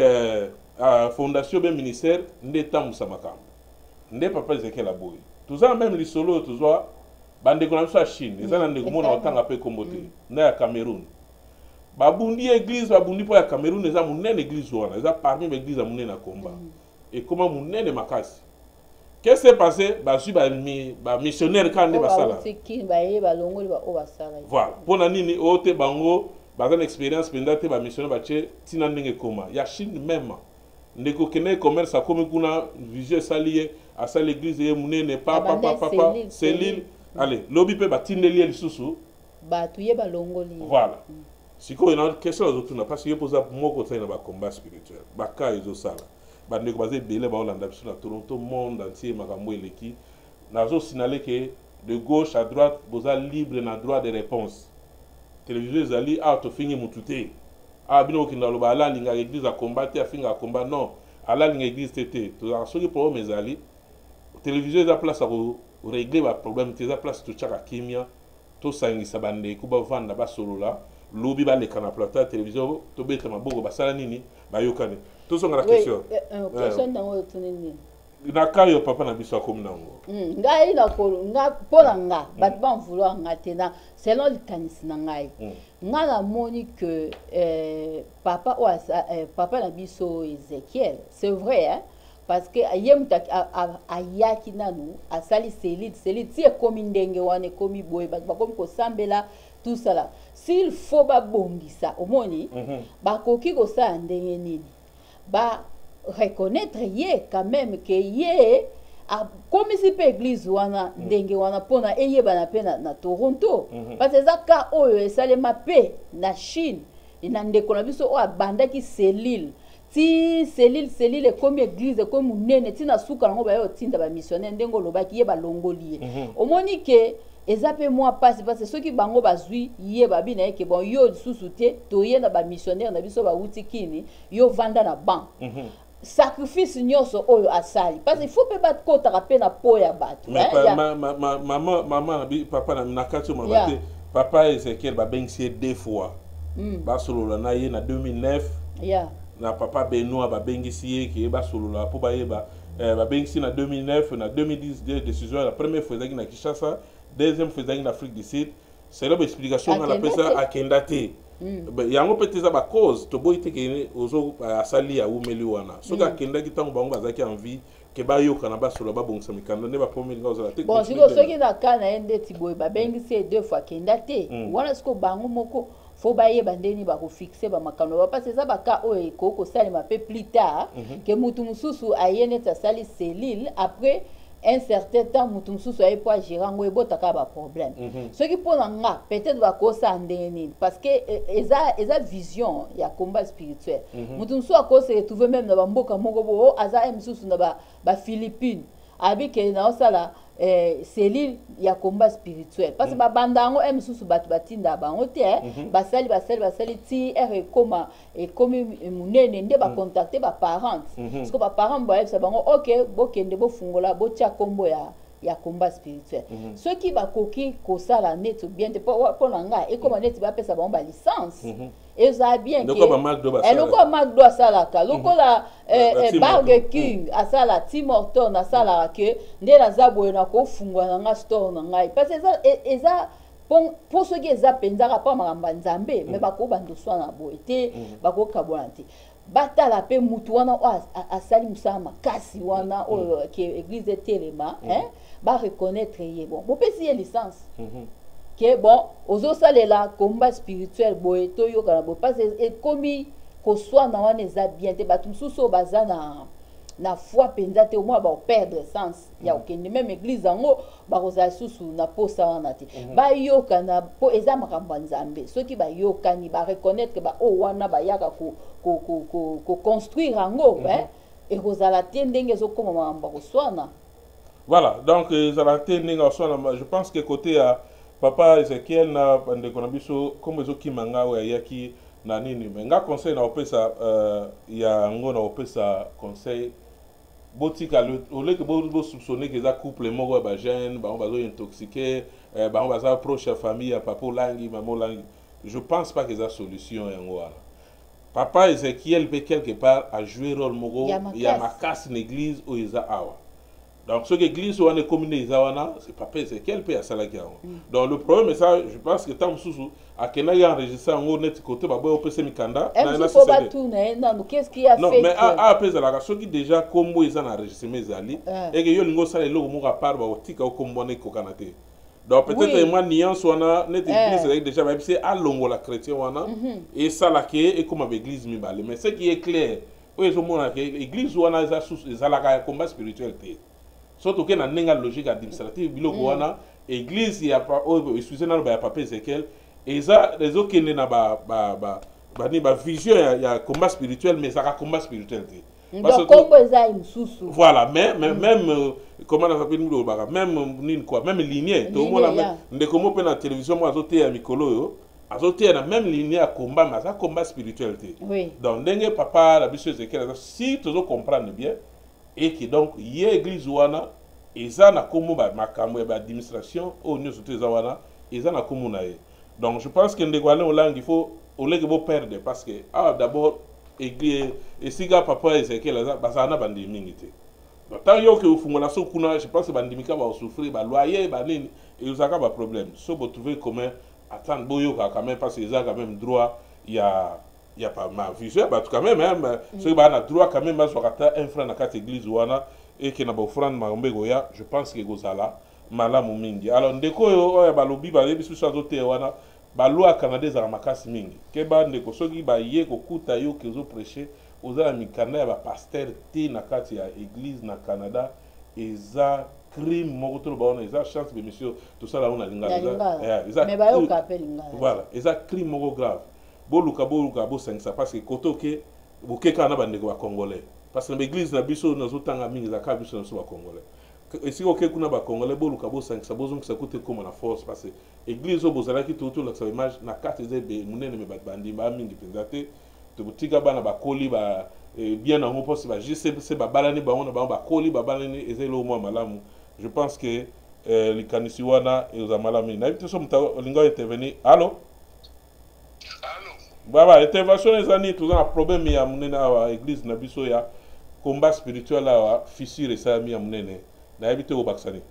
fondation ben ministère ndeta musamakambo. Nde papa Ezekiel aboyi. Tuza même lisolo tuzwa bande ko na biso Chine, ezana ndeko mona otanga pe kombote na ya Cameroun. Babundi église babundi po ya Cameroun eza munene église wana, eza parmi les églises munene na komba. Et comment munene makasi. Qu'est-ce qui s'est passé? Ba missionnaire quand ne basala. Voilà. Pona nini ote bango bazana expérience pendate ba missionnaire ba che tina ndenge koma. Ya Chine même. Ndeko kene commerce a comme kuna vision salié à sa l'église et munene papa Céline. Allez, lobby pe batindeli lisusu. Batuye balongoli. Voilà. Siko ina question aux autres na parce que posa moko tsena ba combat spirituel. Ba ka izo sala. Ba ndeko bazé belé ba Hollande biso na Toronto monde entier makambo eleki. Nazo signaler que de gauche à droite boza libre na droit de réponse. Télévision zali to fingi mutute. Bino kinda loba ala linga église a combattre a finga combat non. Ala linga église tété. To za soki problème ezali. Télévision za place à régler le problème de la place de chaka kimia to sangisa bande kuba vanda ba solola lobi ba le kana plata télévision to beta maboko basala nini ba yokane to songa la question question na ngo tunini na kayo papa na biso akomi nango ngai na ko nga pona nga bat ban vouloir nga tena selon le kanisi na ngai nga na moni que papa na biso Ezekiel c'est vrai hein. Parce que ayem ayaki nanu asali selite si ekomi ndenge wana ekomi boye bakomi kosambela tout ça là s'il faut babongisa omoni bakoki kosala ndenge nini ba reconnaître ye quand même que ye comme si pe église wana ndenge wana pona eyebana pe na Toronto parce que zaka oyo esalema pe na Chine na ndeko na biso o abandaki selile ti selile comme église comme munene tina suka ngo ba yo tinda ba missionnaire ndengo lobaki ye ba longoli omoni ke ezape moi passe parce que ceux qui bango bazui ye babi na ke bon yo susu te to ye na ba missionnaire na biso ba wuti kini yo vanda na ban sacrifice nyoso oyo asali parce qu'il faut pe bat kota rapé na po ya bato maman papa na kati mabate papa Ezekiel ba bengsi deux fois ba solo na ye na 2009 na papa Benoît ba bengisi ye ki ba solo la po ba yeba ba bengisi na 2009 na 2010 décision la première fois na Kinshasa deuxième fois en Afrique du Sud c'est là l'explication na la pesa akendate yango peut-être ba cause to boite ke ozo asali ya umeli wana so ka kendaki tango bango bazaki envie ke ba yoka na ba solo ba bongisa mikanda ne ba pomeli nga ozala te bon siko soki na kana ende ti boy ba bengisi deux fois kendate wana siko bango moko faut bailler bandeni ba ko fixer ba makano ba parce ça ba ka o e ko sali ma peu plus tard que mutu mususu ayene ta sali cellule après un certain temps mutu mususu ay po agir ngo ebotaka ba problème ce qui pour nga peut-être ba ko sa ndeni parce que eza vision ya combat spirituel mutu mususu ko se retrouver même na ba mboka moko bo aza mususu na ba Philippines abike na osala cellule ya combat spirituel parce que babandango mususu batu batinda bango te basali ti koma et comme munene nde ba contacter ba parents parce que ba parents ba ça bango OK bokende bo fungola bo tia kombo ya combat spirituel ceux qui ba koki ko sala net bien de pour nga et comme net ba pesa bango ba licence et ça bien que loko McDo asalaka loko la Burger King asala Tim Hortons asala que nde la zabo na ko fungwa na nga store na ngai parce que eza pour ceux qui eza penzaka pa makamba nzambe mais bako bando swana boete bako kabwanti batala pe mutu wana asali musala makasi wana o ke église telema ba reconnaître ye bon pesi licence que bon ozo salela combat spirituel boeto yo kana bo parce que komi ko soit na wana eza bien te batu mususu baza na foi penza te au moins ba perdre sens ya okende même église ngo ba koza susu na posa wana te ba yoka na po eza makambo nzambe ceux qui ba yoka ni ba reconnaître que ba o wana ba yaka ko construire ngo et kozala te ndenge zo koma makambo ko swana. Voilà, donc je pense que côté papa Ezekiel na bande konabiso comme ezoki manga wa yaki na nini mais nga conseil na opesa ya ngo na opesa conseil botika au lieu que bo soupçonner que ça couple moko ba jeune ba on va intoxiquer ba on va proche famille à papa langi maman langi je pense pas que ça solution ya ngo papa Ezekiel peut quelque part a joué rôle moko ya makasi l'église ou isa awa. Donc, ce que l'église ou les communes, c'est pas Ezekiel peut à Salakia. Donc, le problème est ça, je pense que tant sous à Kenaya enregistré en haut net côté, bah, au PC Mikanda. Qu'est-ce qui a fait? Non, mais après, ceux qui déjà, comme ils ont enregistré mes alliés, et que yo ça les logo à part, bah, au tika au comboné kokanate. Donc, peut-être moi, nuance, on a net église déjà, même si à longo la chrétien, on a, et ça là qui est comme avec l'église Mibali. Mais ce qui est clair, oui, je montre que l'église, on a un combat spirituel. Surtout que dans la logique administrative, l'église, il y a pas, excusez-moi, il y a pas Ezekiel, et ça, les autres qui sont dans vision, il y a combat spirituel, mais ça a combat spirituel. Donc, voilà, même, comment on appelle même quoi, même lignée, tout le monde a comme on la télévision, moi, azoté à Mikolo, azoté à la même lignée à combat, mais ça combat spirituel. Donc, dernier papa, la bise Ezekiel, si tu comprends bien, et que donc il y a église wana eza na komo ba makambo ya administration au nyonso te eza wana eza na komo na ye. Donc je pense que ndekwane olangi il faut oleke bo perdre parce que d'abord église et siga papa Ezekiel eza bazana bandi mingi te. Donc tant yo que ufungola so kuna je pense que bandimika ba souffrir ba loyer ba nini et uzaka ba problème so bo trouver comment attendre boyo quand même parce que eza quand même droit il y a pas ma vision bah quand même ceux qui ont droit quand même à un frère dans quatre églises ouana et qui n'a pas offrande marombe goya je pense que gozala malamu mingi alors ndeko yo ba lobi ba bisu so zote ouana ba loi canadais za makasi mingi ke ba ndeko soki ba ye ko kuta yo ke zo prêcher ozala mikanda ya ba pasteur te na kati ya église na Canada eza crime moko to ba ona eza chance be monsieur tout ça là on a lingala mais ba yo ka pelinga voilà eza crime moko grave boluka bo sengsa parce que kotoke bokeka na bandeko ba congolais parce que l'église na biso nazotanga mingi za ka biso na so ba congolais et si oke kuna ba congolais boluka bo sengsa bozong sa kote comme la force parce que église bozala ki toto la sa image na carte zebe munene me bandi ba mingi pendate to botika bana ba koli ba bien na ngo poste ba JCC ba balani ba ona ba koli ba balani ezelo mo malamu je pense que les kanisiwana et aux malami na biso mta lingo intervenir allô. Baba, intervention les années, tout ça, problème ya munena wa église na biso ya combat spirituel la fissure et ça mi ya munene. Na habité au Baksani.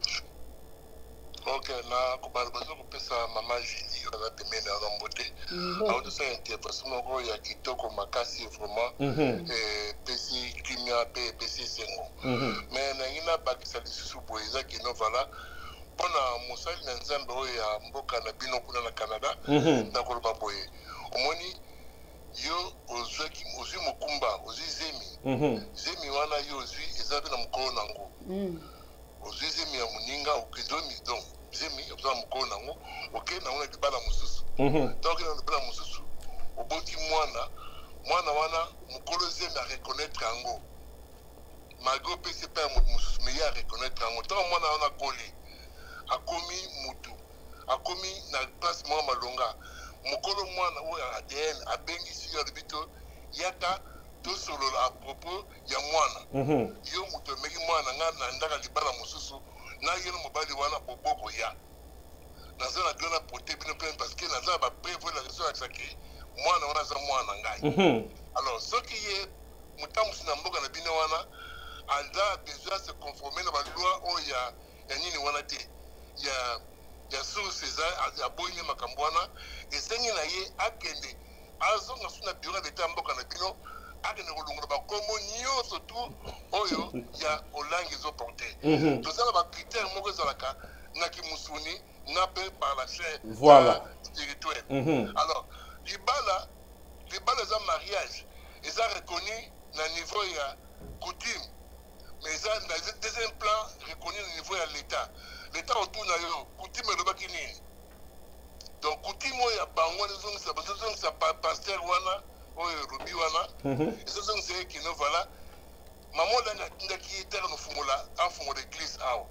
Ok, na kubarbazo kupesa mama Julie na temena rambote. Auto ça intervention ngo ya kitoko makasi vraiment pesi kimia pesi sengo. Mais na ngina bakisa lisusu boeza ki no vala. Pona musali na nzambe ya mboka na bino kuna na Canada na koloba boye. omoni yo ozwi mokumba ozwi zemi zemi wana yo ozwi eza pe na mokolo nango ozwi zemi ya moninga okende midon zemi oza na mokolo nango okende nango na libala mosusu ntango okende na libala mosusu oboti mwana wana mokolo zemi areconnaitre yango malgré opesi epai ya moto mosusu me ye areconnaitre yango ntango mwana wana akoli akomi mutu akomi na place moko malonga mokolo mwana oyo ADN abengisi yo alobi to yaka tosolola apropos ya mwana yo moto omeki mwana nga na ndaka libala mosusu na ye na mobali wana boboko ya naza na bino na prote bino mpe parce que naza na bapreve oyo lakisi olakisaki mwana wana aza mwana ngai alors soki ye motambusi na mboka na bino wana aza besoin se conformer na baloi oyo ya nini wana te ya source eza aboyine makambo wana esengi na ye akende azonga su na biro d'etat mboka na bino akende kolongola bakombo nyonso tu oyo ya olangi ezoporte tozala bakritere moko ezalaka na kimusuni na mpe par la chair spirituelle alors libala eza mariage eza reconnu na niveau ya coutume mais eza na deuxième plan reconnu na niveau ya l'état l'état autour na yo coutume elobaki nini donc coutume oyo ya bango wana ezozongisa paster wana oyo elobi wana ezozongisa ye kino vala mama olanga atindaki ye tere nofungola afungola église awa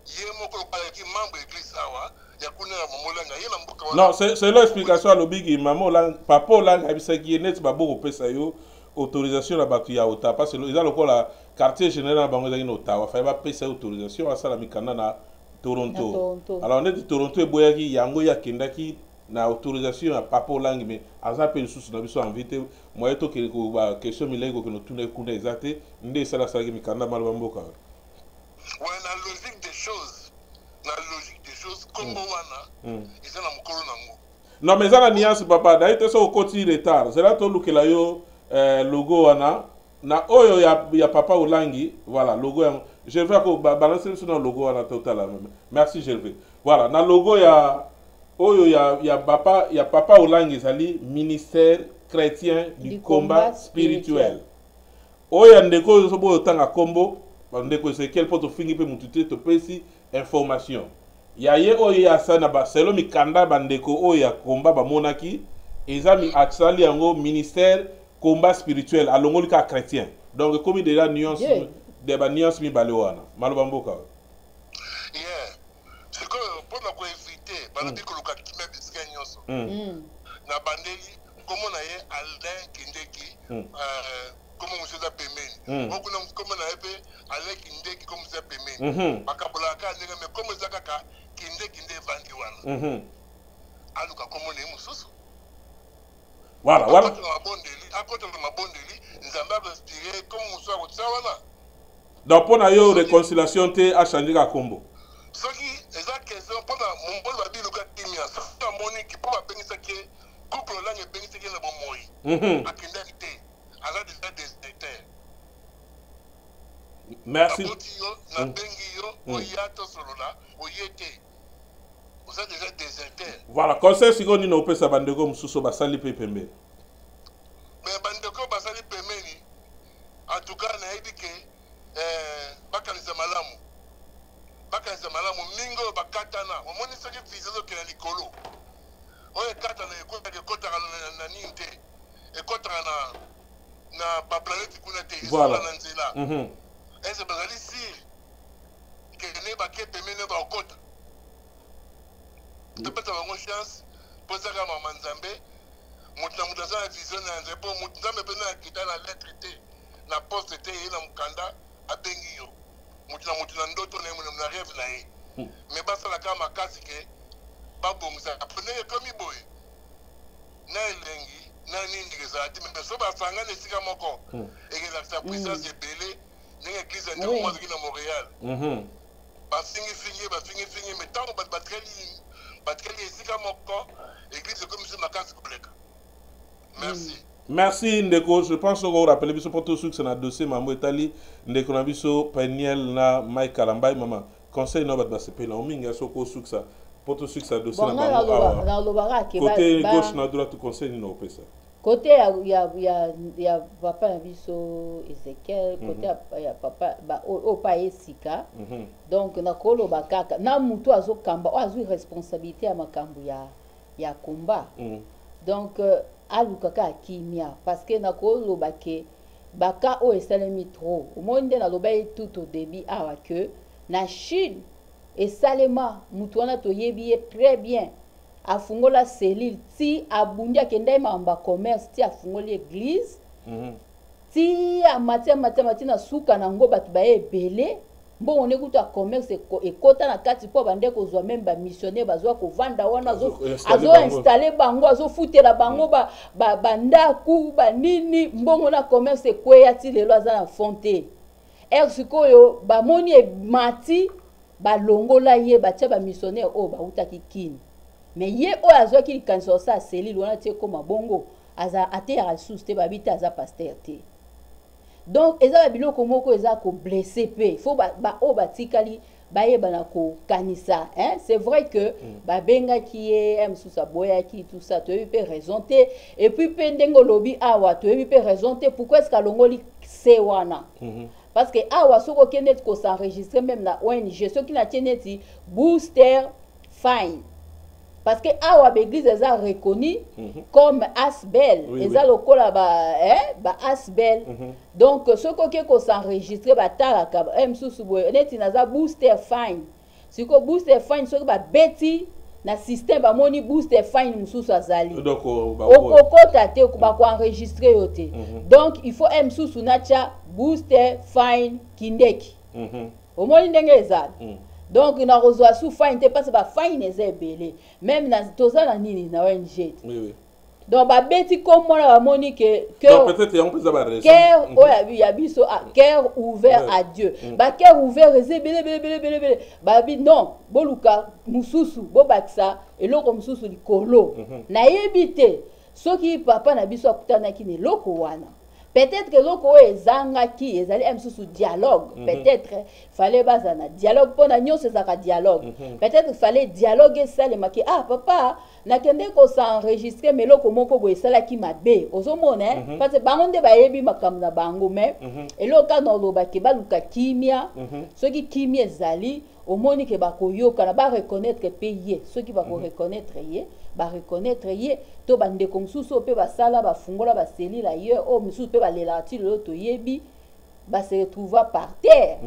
ye moko lobayaki membre église awa ya kuna ya mama olanga ye na mboka wana non c'est l'explication alobiki mama olanga papa olanga ayebisaki ye neti baboko opesa yo autorisation na bato ya Ottawa parce que eza lokola quartier général na bango ezalaki na Ottawa faye bapesa autorisation asala mikanda na Toronto. Alors neti Toronto eboyaki yango yakendaki na autorisation ya papa olangi mais aza pe lisusu na biso invité moye to ke ko ba question milengo ke no tuna kuna exacte nde sala sala mikanda maloba mboka. Ouais, la logique des choses comme wana ils na mokolo nango. Non mais ça la nuance papa d'ailleurs so okoti retard c'est là to lukela yo logo wana na oyo ya papa olangi voilà logo ya je vais balancer sur le logo wana total merci Gervais voilà na logo ya oyo ya papa olangi ezali ministère chrétien du combat spirituel oyo ndeko zo bo tanga kombo ndeko Ezekiel poto fingi pe mutute to pesi information ya ye oyo ya sana ba selo mikanda bandeko oyo ya komba ba monaki ezami atsali yango ministère combat spirituel alongoli ka chrétien donc comme déjà nuance de ba nuance mi balewana maloba mboka c'est que pour na ko éviter balobi ko luka kimé bisika nyonso na bandeli comme na ye Alain Kindeki comme monsieur za pemeni beaucoup na comme na ye Alain Kindeki comme ça pemeni bakabola ka ndenge mais comme ça kaka Kindeki nde vandi wana aluka comme ne mususu. Voilà. À côté de ma bondeli, nous avons inspiré comme nous sommes au Tsawana. Donc, pour nous, réconciliation a changé la combo. Ce qui est la question, pour mon bon babi, le gars qui m'a sorti un moni qui peut appeler ça qui est couple là, il est qui est le bon moi. À Kindaki, à la des merci. Na bengi yo, oyato solo là, oyete. Vous êtes déjà déserté. Voilà, conseil si on a pesa bandeko mususu basali pe pembe. Mais bandeko basali pembe ni en tout cas na yedi ke bakanisa malamu. Bakanisa malamu mingo bakatana. Omoni soki fizezo ke na likolo. Oye katana ekota ke kota na ninte. Ekota na ba planète kuna te voilà. Na nzela. Est-ce bazali si ke ne ba ke pembe ne ba okota. Tu peux avoir une chance pour ça que maman Nzambe, mutu za vision na Nzambe, mutu Nzambe pe na kita na lettre te, na poste te na mukanda abengi yo. Mutu na ndoto na na rêve na ye. Mais basa la kama kasi ke babongisa apone comme boy. Na elengi na nini gezati mais so ba sanga ne sika moko. Et que la puissance est belée, ni église en moi qui na Montréal. Ba fingi mais tant ba batreli merci. Merci Ndeko, je pense qu'on rappelle biso pour tout ce que na dossier Mambo Etali Ndeko na biso Peniel na Mike Kalambay mama conseil no bat basepela ominga soko suksa pour tout succès dossier bon na lobaka ke côté gauche na droite conseil ni opesa côté ya papa na biso Ezekiel côté ya papa ba o pa esika donc na koloba kaka na mutu azokamba o azwi responsabilité ya makambo ya combat donc alukaka akimia parce que na koloba ke baka o esalemi trop omonde na loba tout au début awa que na Chine esalema mutu wana toyebi très bien afungola cellule ti abundia kenda mamba commerce ti afungoli église ti amatia na suka na ngo batu ba ebele mbongo ne kuta commerce ekota na kati po bande ko zwa même ba missionnaire bazwa ko vanda wana azo installer bango azo futela bango ba ndaku ba nini mbongo na commerce ekweya ti lelo aza na fonte sikoyo ba moni e mati ba longola ye batia ba missionnaire o ba utaki kini mais ye o azwa ki kanso sa cellule wana tie koma bongo aza ate ya ressource te babita aza pasteur te donc eza biloko moko eza ko blesser pe faut ba o batikali bayebana ko kanisa hein c'est vrai que ba benga ki e msusa boya ki tout ça tu peux raison te et puis pendengo lobi awa tu peux raison te pourquoi est-ce que longoli se wana parce que awa soko kenet ko s'enregistrer même na ONG ceux qui na tieneti booster fine parce que awa l'église est reconnue comme Asbel eza lokola ba Asbel donc soko ke ko s'enregistrer ba talaka msusu boye neti naza booster fine siko booster fine soko ba beti na système ba moni booster fine msusu azali donc okokota te ba ko enregistrer yote donc il faut msusu nacha booster fine kindeki omoni ndenge ezali donc na reçoit sous fine te parce ba fine eza belé même na toza na nini na ONG oui donc ba beti comme moi la moni que donc peut-être on peut avoir raison cœur ya biso cœur ouvert à Dieu ba cœur ouvert eza belé ba bi non boluka mususu bo baksa eloko mususu likolo na yebite soki papa na biso akutana ki ne loko wana peut-être que loko ezanga ki ezali msusu dialogue peut-être fallait bazana dialogue pona nyonso ezaka dialogue peut-être fallait dialogue salema ki papa nakende ko s'enregistrer mais loko moko bo esala ki mabe ozomona parce que bango nde bayebi makambo na bango mais eloka na loba ke baluka kimia soki kimia ezali omoni ke bakoyoka na ba reconnaître payer ceux qui va reconnaître ye ba reconnaître ye to bande comme suso pe basala ba fungola ba cellule ailleurs o musu pe ba lelati lo to yebi ba se retrouver par terre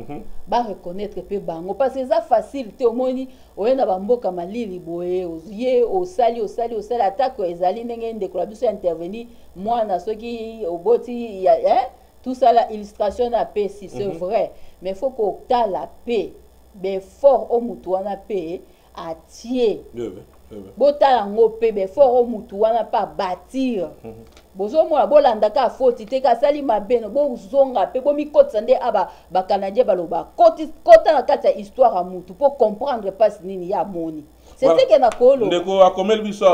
ba reconnaître pe bango parce que ça facile te omoni oyena ba mboka malili boye ozie osali attaque ezali ndenge ndeko biso intervenir moi na soki oboti tout ça la illustration na paix si c'est vrai mais faut qu'on ta la paix ben fort au mutu wana pe atie botala ngo pe be fort au mutu wana pa bâtir bozo mona bolanda ka foti te ka sali mabeno bo zonga pe bo mikotsa nde aba ba canadien baloba kota na kata histoire a mutu pour comprendre pas nini ya moni c'est ce que na kolo ndeko akomel biso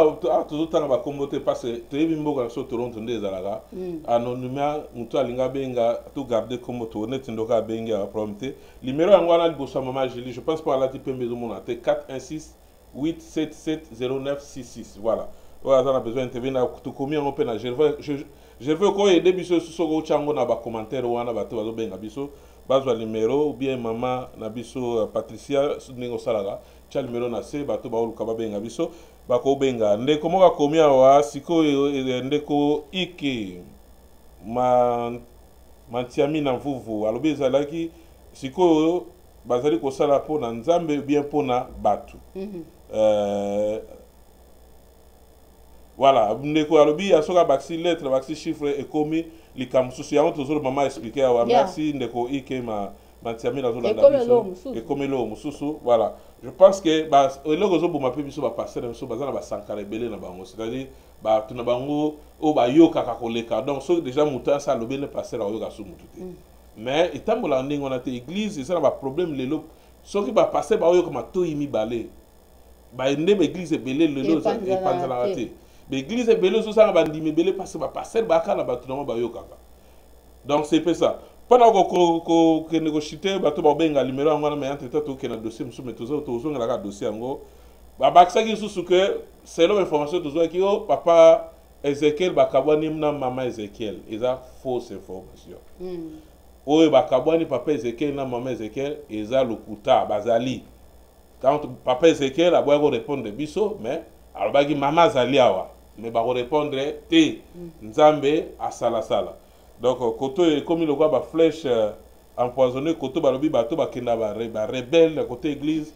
tozotanga ba kombote parce que tebi mboka so Toronto nde ezalaka anonymat mutu alinga benga to garder comme to net ndoka benga prompte numéro yango wana liboso mama Julie je pense pas la type maison mona te 416 877 0966 voilà on a besoin d'intervenir tout combien on peut na je veux ko aider biso so go chango na ba commentaire wana bato bazo benga biso bazwa numéro ou bien maman na biso Patricia ningo salaga cha numéro na se bato ba oluka ba benga biso bako benga ndeko moka komia wa siko ndeko iki mantiami na mvuvu alobi ezalaki siko bazali ko sala po na nzambe bien po na batu voilà ndeko alobi asoka baxi lettre baxi chiffre et komi likamsusu ya onto zolo mama expliquer wa merci ndeko iki mantiami na zola et komi lo mususu voilà je pense que ba eloko zo boma pe biso ba passer biso bazana ba sankara belé na bango c'est-à-dire ba tuna bango o ba yoka ka koleka donc so déjà muta ça lobe ne passer la yoka so mututé mais itambola ndingo na te église ça ba problème lelo soki ba passer ba yoka ma to yimi balé ba ndebe église belé lelo ça et panzala te l'église belé so ça ba ndimi belé passer ba kala ba tuna ba yoka donc c'est peu ça pendant que négocier bato ba benga numéro ngana mais entre temps to ke na dossier musu mais tozo ngala ka dossier ngo babakisaki lisusu que selon information tozwaki o papa Ezekiel bakabwani na mama Ezekiel eza fausse information oyo bakabwani papa Ezekiel na mama Ezekiel eza lokuta bazali quand papa Ezekiel aboya ko répondre biso mais alobaki mama azali awa mais bako répondre te nzambe asala sala donc koto comme le quoi ba flèche empoisonné koto balobi bato bakenda ba rebelle côté église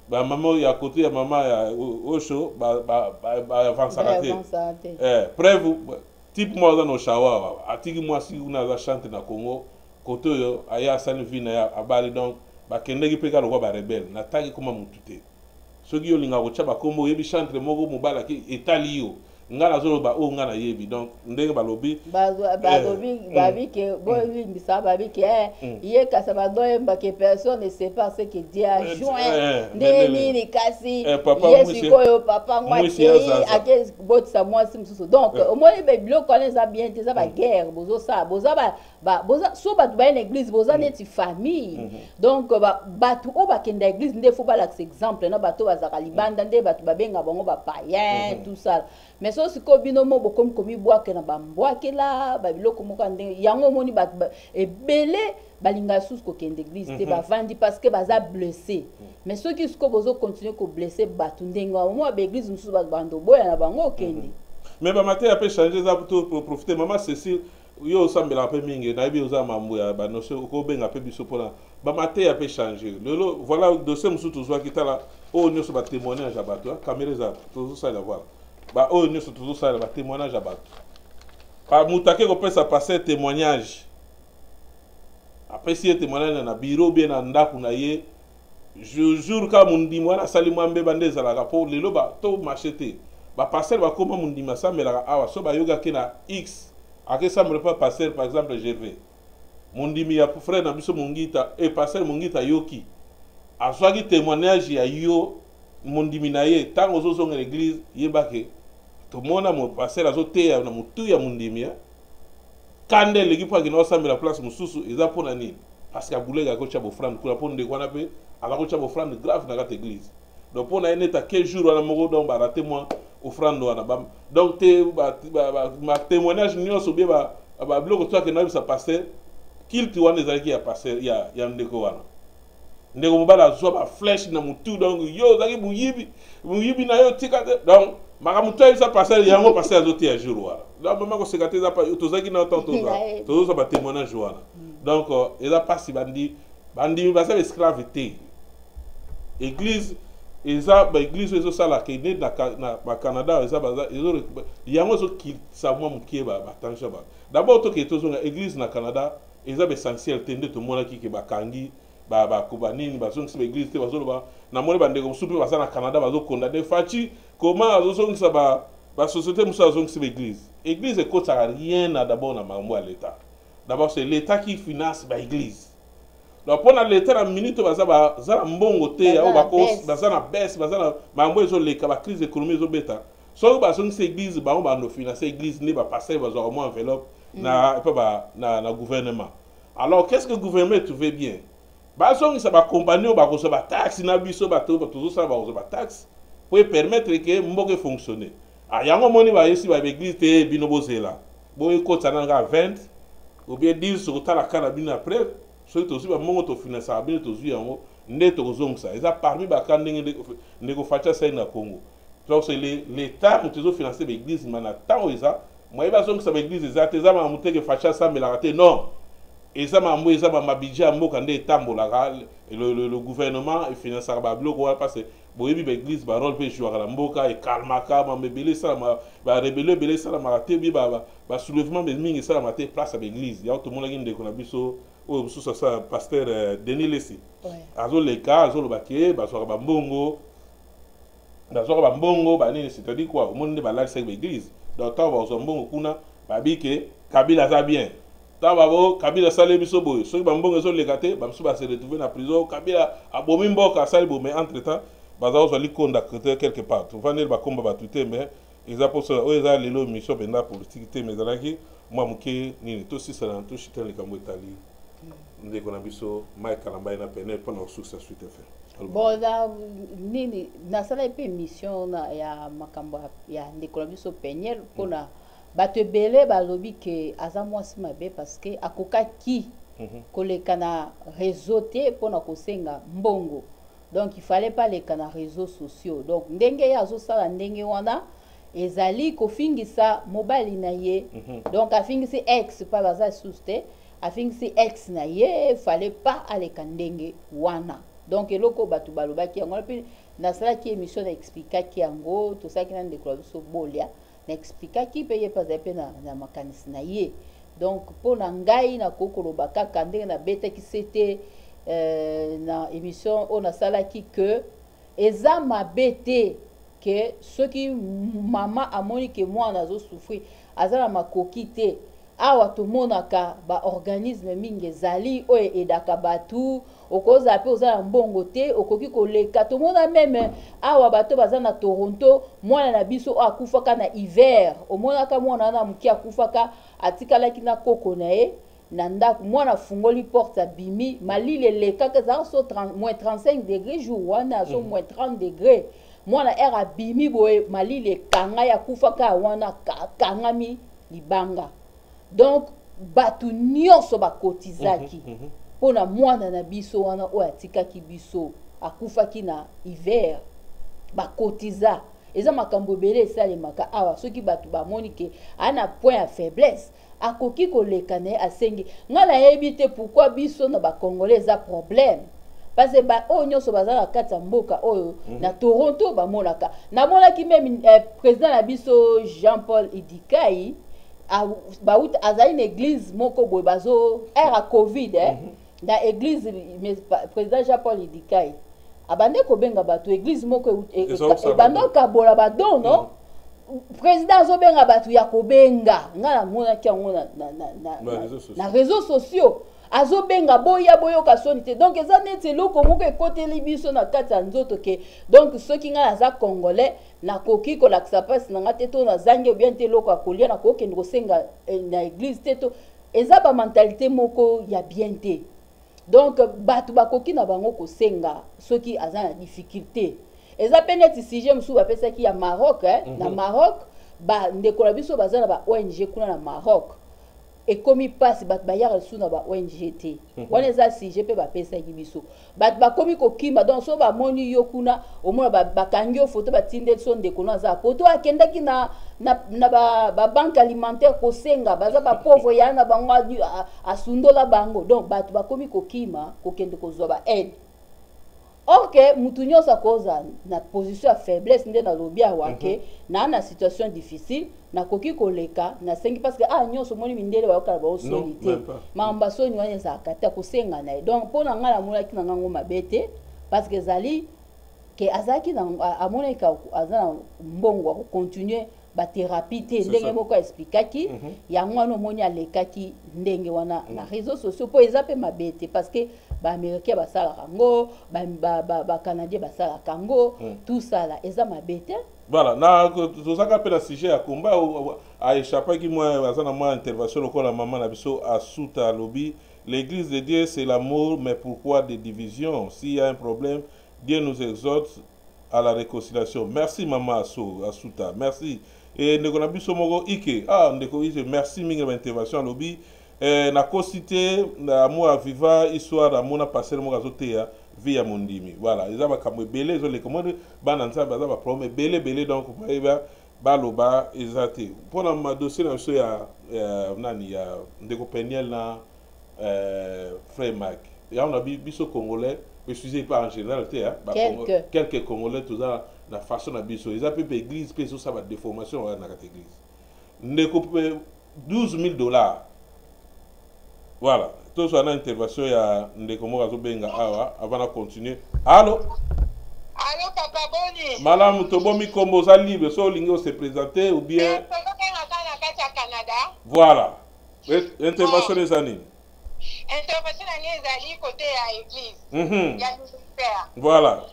ba maman ya côté ya maman ya osho ba avançara te preuve type moi dans no shawa atiki moi si una za chante na Congo koto yo aya sali vina ya abali donc bakendeki peka lokwa ba rebelle nataki koma mutute soki yo linga ko chaba kombo yebi chantre moko mobala ki etali yo ngana zolo ba o ngana yebi donc ndenge balobi balobi babi ke boyi mbisa babi ke ye kasa badoye mbake personne ne sait pas ce que Dieu a joint ndeni ni kasi yesu koyo papa ngwaki ake botsa mwasi msusu donc omoni be biloko wana eza bien te eza ba guerre bozo sa boza ba boza so ba ba une église boza neti famille donc batu o bakenda église nde faut ba l'axe exemple na bato bazaka libanda nde batu babenga bango ba païen tout ça mais so siko bino mo bokomi komi bwake na bambwake la ba biloko moko ndenge yango moni ba ebele balinga sous ko kende église te ba vandi parce que baza blessé mais ceux qui siko bozo continuer ko blesser batu ndenge mo ba église musu ba bando boya na bango kende mais ba matin après changer ça pour profiter maman Cécile yo sambela pe mingi na bi oza mambo ya ba notion ko benga pe biso pona ba matin après changer lelo voilà dossier musu tozwa kitala o nyoso ba témoignage abato caméra za tozo ça la voir ba o nyoso tozo ça ba témoignage abato pa mutake ko pesa passer témoignage après si témoignage na bureau bien na ndaku na ye jour ka mundi mwana sali mwambe bande za la po lelo ba to machete ba passer ba koma mundi masambela awa so ba yoga kina x ake sambre pas passer par exemple GV mundimi ya frère na biso mungita et passer mungita yoki azwaki témoignage ya yo mundimi na ye tango zo zonga l'église yebake to mona mo passer azo te na mutu ya mundimi ya kande l'équipe pa kina osambela place mususu eza pona nini parce que abulega ko cha bo frère kula pona de kwana pe ala ko cha bo frère grave na ka église donc pona eneta 15 jours na moko donc ba raté moi offrande wana donc te ma témoignage nyonso be ba biloko to ke na bisa passer kilti wana ezalaki ya passer ya ndeko wana ndeko mobala zo ba flèche na mutu donc yo zaki muyibi na yo tika donc maka mutu isa passer yango passer azote ya jour wana donc mama ko sekate za pa to zaki na autant to zo ba témoignage wana donc eza pasi bandi ba sa esclavité église eza ba église ezo sala ke ne na ba Canada eza baza ezo yango zo ki sa mwa mukie ba tanja ba d'abord to ke to zo église na Canada eza ba essentiel tende to mona ki ke ba kangi ba kubanini ba zongi ba église te bazo ba na mona ba ndeko supe ba na Canada bazo condamner fachi comment azo zongi ba société musa zongi ba église ekota rien na d'abord na mambo à l'état d'abord c'est l'état qui finance ba église donc pour l'état na minute baza za mbongo te ya bako baza na baisse baza na mambo ezo leka ba crise économique ezo beta so ba zongi église ba no financer église ne ba passer ba zo au moins enveloppe na pas na gouvernement alors qu'est-ce que le gouvernement trouve bien ba zongi ça ba compagnie ba ko so ba taxe na biso ba to toujours ça ba ko so ba taxe pour permettre que mboke fonctionner ah yango moni ba yesi ba église te binobozela boy ko tsana nga 20 ou bien 10 sur ta la carabine après so to aussi ba mongo to financer bien to zu yango nde to zongsa eza parmi ba kandenge ndeko facha ça na Congo donc c'est l'état qui to financer l'église mana tant eza moi ba zongsa ba église eza te za ma muteke facha ça mais la raté non eza ma mo eza ma budget mboka nde tambola le gouvernement et financer ba bloko parce que boyebi ba église ba rôle pe jouer la mboka et kalmaka ma mebele ça ba rebelle belé ça ma raté bi ba soulèvement mais mingi ça ma té place à l'église ya tout le monde ndeko na biso o sous ça pasteur Denis Lessi azo les cas azo le baké ba so ba mbongo ba nini c'est-à-dire quoi au monde ba la c'est l'église donc ta ba so mbongo kuna ba bike Kabila za bien ta ba bo Kabila sale biso boy so ba mbongo zo le katé ba msu ba se retrouver na prison Kabila abomi mboka sale bo mais entre temps ba za zo li konda quelque part tu vanir ba komba ba tuté mais exemple ça o eza lelo mission benda politique te mais zalaki moi muke nini to si ça to chita le kambo itali ndeko na biso Mike Kalamba na pene pendant succès suite fait bon nini nasala epe émission na ya makambo ya ndeko na biso Peniel mpona bato ebele balobi ke aza mwasi mabe parce que akokaki koleka na réseau te mpona kosenga mbongo, donc il fallait pas leka na réseaux sociaux, donc ndenge ye azosala ndenge wana ezali kofingisa mobali na ye, donc afingisi ex pa baza susu te, afingisi ex na ye, fallait pas aleka ndenge wana. Donc eloko batu balobaki yango pe nasalaki émission na expliquaki yango tosalaki na ndeko na biso Bolia na expliquaki pe ye pas epe na makanisi na ye. Donc mpona ngai na kokoloba kaka ndenge na betaki c'était na émission on nasalaki que eza mabe te ke soki mama amoni ke mwana azo souffrir aza na makoki te. Awa tomonaka ba organisme mingi ezali oyo edaka batu okoza pe oza na mbongo te okoki koleka. Tomona meme awa bato baza na Toronto mwana na biso akufaka na hiver, omonaka mwana na muki akufaka atikalaki na koko na ye na ndako, mwana fungoli porte abimi malile lekaka za so moins 35 degrés jour wana so moins 30 degrés mwana era abimi boye malile kanga ya kufaka wana kangami libanga. Donc batu nyonso bakotizaki pona mwana na biso wana oyo atikaki biso akufaki na hiver bakotiza. Eza makambo ebele esalemaka awa soki batu bamoni ke ana point ya faiblesse akoki koleka na ye asengi. Nga nayebi te pourquoi biso na bakongolais eza problème parce que ba oyo nyonso baza na kati ya mboka oyo na Toronto bamonaka. Namonaki même président na biso Jean-Paul Idikai bauta azali na église moko boye bazo era covid na église président Jean-Paul Idikai abande kobenga bato église moko ebando kabola badon no président azobenga bato ya kobenga nga na monaki yango na réseaux sociaux azobenga boya boyoka soni te. Donc eza neti eloko moko ekoteli biso na kati ya nzoto ke donc soki nga naza congolais nakoki kolakisa pasi na nga te to nazangi bien te eloko ya kolia nakokende kosenga na église te to eza ba mentalité moko ya bien te. Donc bato bakoki na bango kosenga soki aza na difficulté. Eza pe neti sujet mosusu bapesaki ya Maroc na Maroc ba ndeko na biso baza na ba ONG kuna na Maroc ekomi pasi bat bayara sous na ba ONG te wana eza sujet pe bapesaki biso bat bakomi kokima donc so ba moni yo kuna omona bakangi yo photo batinde so ndeko na za poto akendaki na ba banque alimentaire kosenga baza ba pauvre ya na bango asundola bango, donc bat bakomi kokima kokende kozwa ba aide. Or que mutu nyonso akoza na position ya faiblesse nde na lobi awake na situation difficile nakoki koleka na sengi parce que nyonso moni mindele bayokala baosoni te mamba soni wana ezalaka te kosenga na ye. Donc mpona ngai namonaki na ngango mabe te parce que ezali ke azalaki amonaka aza na mbongo akocontinue bathérapie te ndenge moko aexplikaki yango wana omoni alekaki ndenge wana na réseaux sociaux mpo eza mpe mabe te parce que baaméricain basalaka yango bacanadien basalaka yango tout ça là eza mabe te. Voilà, na tozaka pe na sujet ya komba aéchappaki moi aza na moi intervention lokola maman na biso asuta lobby l'église de Dieu c'est l'amour mais pourquoi des divisions? S'il y a un problème Dieu nous exhorte à la réconciliation. Merci maman asuta, merci. Et ndeko na biso moko ike ndeko ike merci mingi na intervention lobby na cosité na moi viva histoire na mona passer moko azoteya vie ya mondimi. Voilà, ils ont comme belé zo les commandes bana nza baza ba problème belé donc baloba ezate pour la dossier na so ya nani ya ndeko Peniel na frère Mac ya on a biso congolais mais excusez pas en général quelques congolais tout ça la façon na biso ils appellent église pe so ça va déformation na cette église ndeko $12,000. Voilà, tout ça, une intervention, il y a des commentaires benga awa avant de continuer. Allô? Allô, Papa Boni? Madame Tobomi Komboza libre, so lingo se présenter ou bien? Canada. Voilà. Intervention des années. Intervention des années côté à l'église. Il y a ministère. Voilà.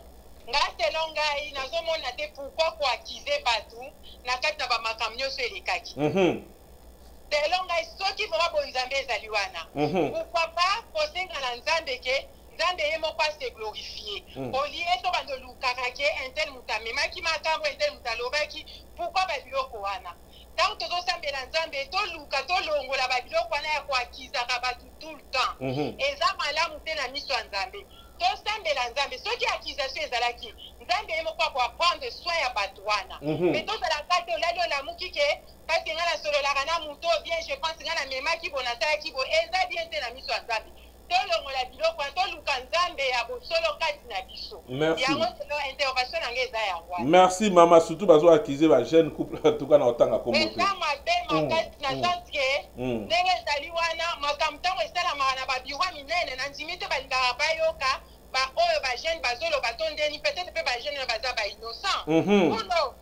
Selon Gaï, nous avons demandé pourquoi acquiser partout, na kati na ba makamyo so elikaki. Selon Gaï, ceux qui vont pour Nzambe ezaliwana. Pourquoi pas poser na Nzambe ke nzambe ye moko ase glorifie olie to bandolukaka ke intel mutu amemaki makambo intel mutu alobaki pourkui babiloko wana ntango tozosambela nzambe toluka tolongola babiloko wana ya koakizaka bato tout le temps eza malamu te na miso ya nzambe tosambela nzambe soki accusation ezalaki nzambe ye moko akoaprendre soin ya bato wana me tozalaka te olali olamuki ke parce ngai nasololaka na moto bien je pense ngai namemaki bo nasalaki bo eza bien te na miso ya nzambe tolongola biloko wana toluka nzambe ya bosolo kati na biso yango selo intervention na ngai eza yango wana merci mama surtout bazoakize bajeune couple tuka na otanga kombo te eza mabe makasi na sens ke ndenge ezali wana makambo ntango esalamaka na babiro minene na ndimi te balingaka bayoka baoyo bajeune bazoloba to ndeni peut-être mpe bajeune na baza bainnocent uno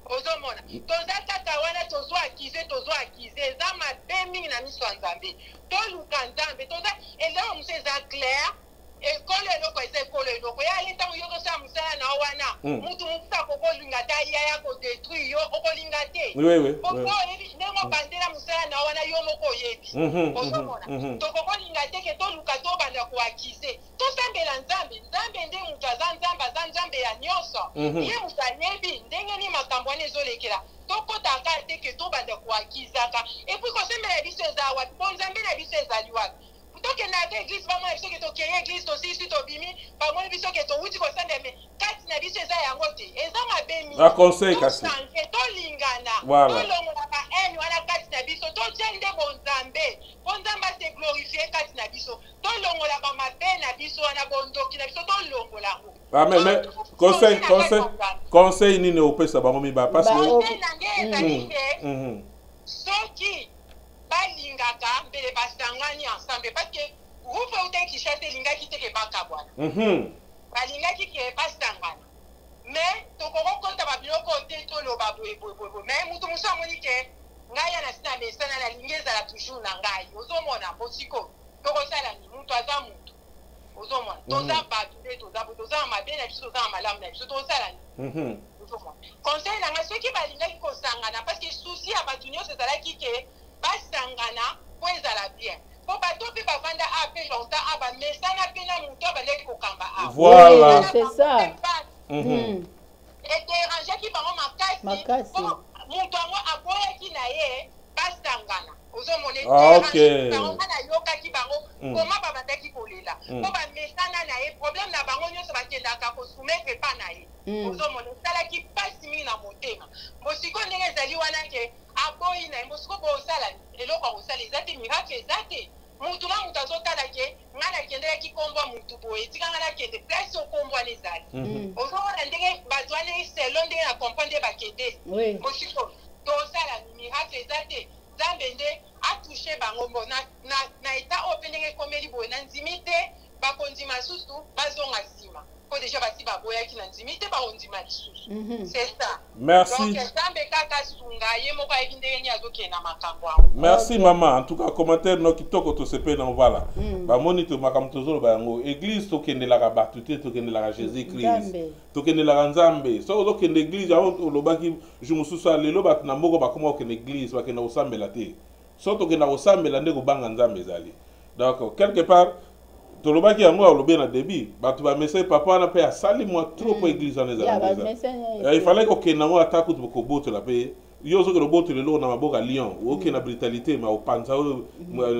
ozomona toza kaka wana tozoakize eza mabe mingi na miso ya nzambe toluka nzambe toza eloko mosu eza clair ekolo eloko eza ekolo eloko yali ntango yo tosala mosala na wana mutu mosusu akokolinga te yaya kodétruire yo okolinga te poko oyebi ndenge obandela mosala na wana yo moko oyebi ozomona tokokolinga te ke toluka tobanda koakize tosambela nzambe nzambe nde mutu aza nzambe ya nyonso ye mutu ayebi ndenge ni makambo wana ezolekela tokotaka te ke tobanda koakizaka epuis kosembela biso eza wapi po nzambe na biso ezali wapi tokendaka eglise bamona biso ke tokeye eglise tosilisi tobimi bamoni biso ke towuti kosambela me kati na biso eza yango te eza mabe mingi tolingana tolongola baene wana kati na biso totia nde bonzambe po nzambe ase glorifie kati na biso tolongola bamabe na biso wana bondoki na biso tolongola ngo conseil nini opesa bango miba parce que nange ezali te soki balingaka mbele basangani ensemble parce que groupe ute kishate elingaki te ke bakabwana balingaki ke basangana mais tokokokota babiloko te toloba boyeboyeboye mais mutu mosu amoni ke ngai ya nasi na mesana nalingi ezala toujours na ngai ozomona bosiko tokosala ni mutu aza mutu ozomona toza bato nde toza na mabe na biso toza na malamu na biso tosala ni conseil na ngai soki balingaki kosangana parce que souci ya bato nyonso ezalaki ke basangana po ezala bien po bato mpe bavanda ape longtemps abamesana mpe na moto abaleki kokamba voilà c'est ça ederangeaki bango makasi po moto yango aboyaki na ye basangana ozomona bango nga nayokaki bango koma babandaki kolela po bamesana na ye problème na bango nyonso bakendaka kosoumettre epa na ye ozomona esalaki mpasi mingi na motema mosiko ndenge ezali wana ke aboyi na ye mosiko bosala eloko akosala eza te miracle eza te mutu na mutu azotala ke nga nakendelaki kombwa mutu boye tika nga nakende place okombwana ezali ozomona ndenge bato wana selo ndenge na comprendre bakendeli mosiko tosala miracle eza te nzambe nde atouche bango mbo na eta oyo mpe ndenge ekomeli boye na ndimi te bakondima susu bazonga nsima po deja basi baboyaki na ndimi te baondima lisusu c'est ça merci donc nzambe kaka sunga ye moko ayebi ndenge nini azokenda makambo yango merci mama en tout cas commentaire no kitoko tosepeli na voilà bamoni to makambo tozoloba yango église tokendelaka bato te tokendelaka jésus christ tokendelaka nzambe so ozokende église aho olobaki jour mosusu lelo bato na moko bakoma kokende église bakenda kosambela te so tokenda kosambela nde kobanga nzambe ezali donc quelque part tolobaki yango alobi na début bato bamesai papa wana mpe asali mwa trop po église wana ezala ifallait kokenda yango ata kutu kobotola mpe yo soki lobotola eloko na maboko ya lion okenda brutalité ma opanza oyo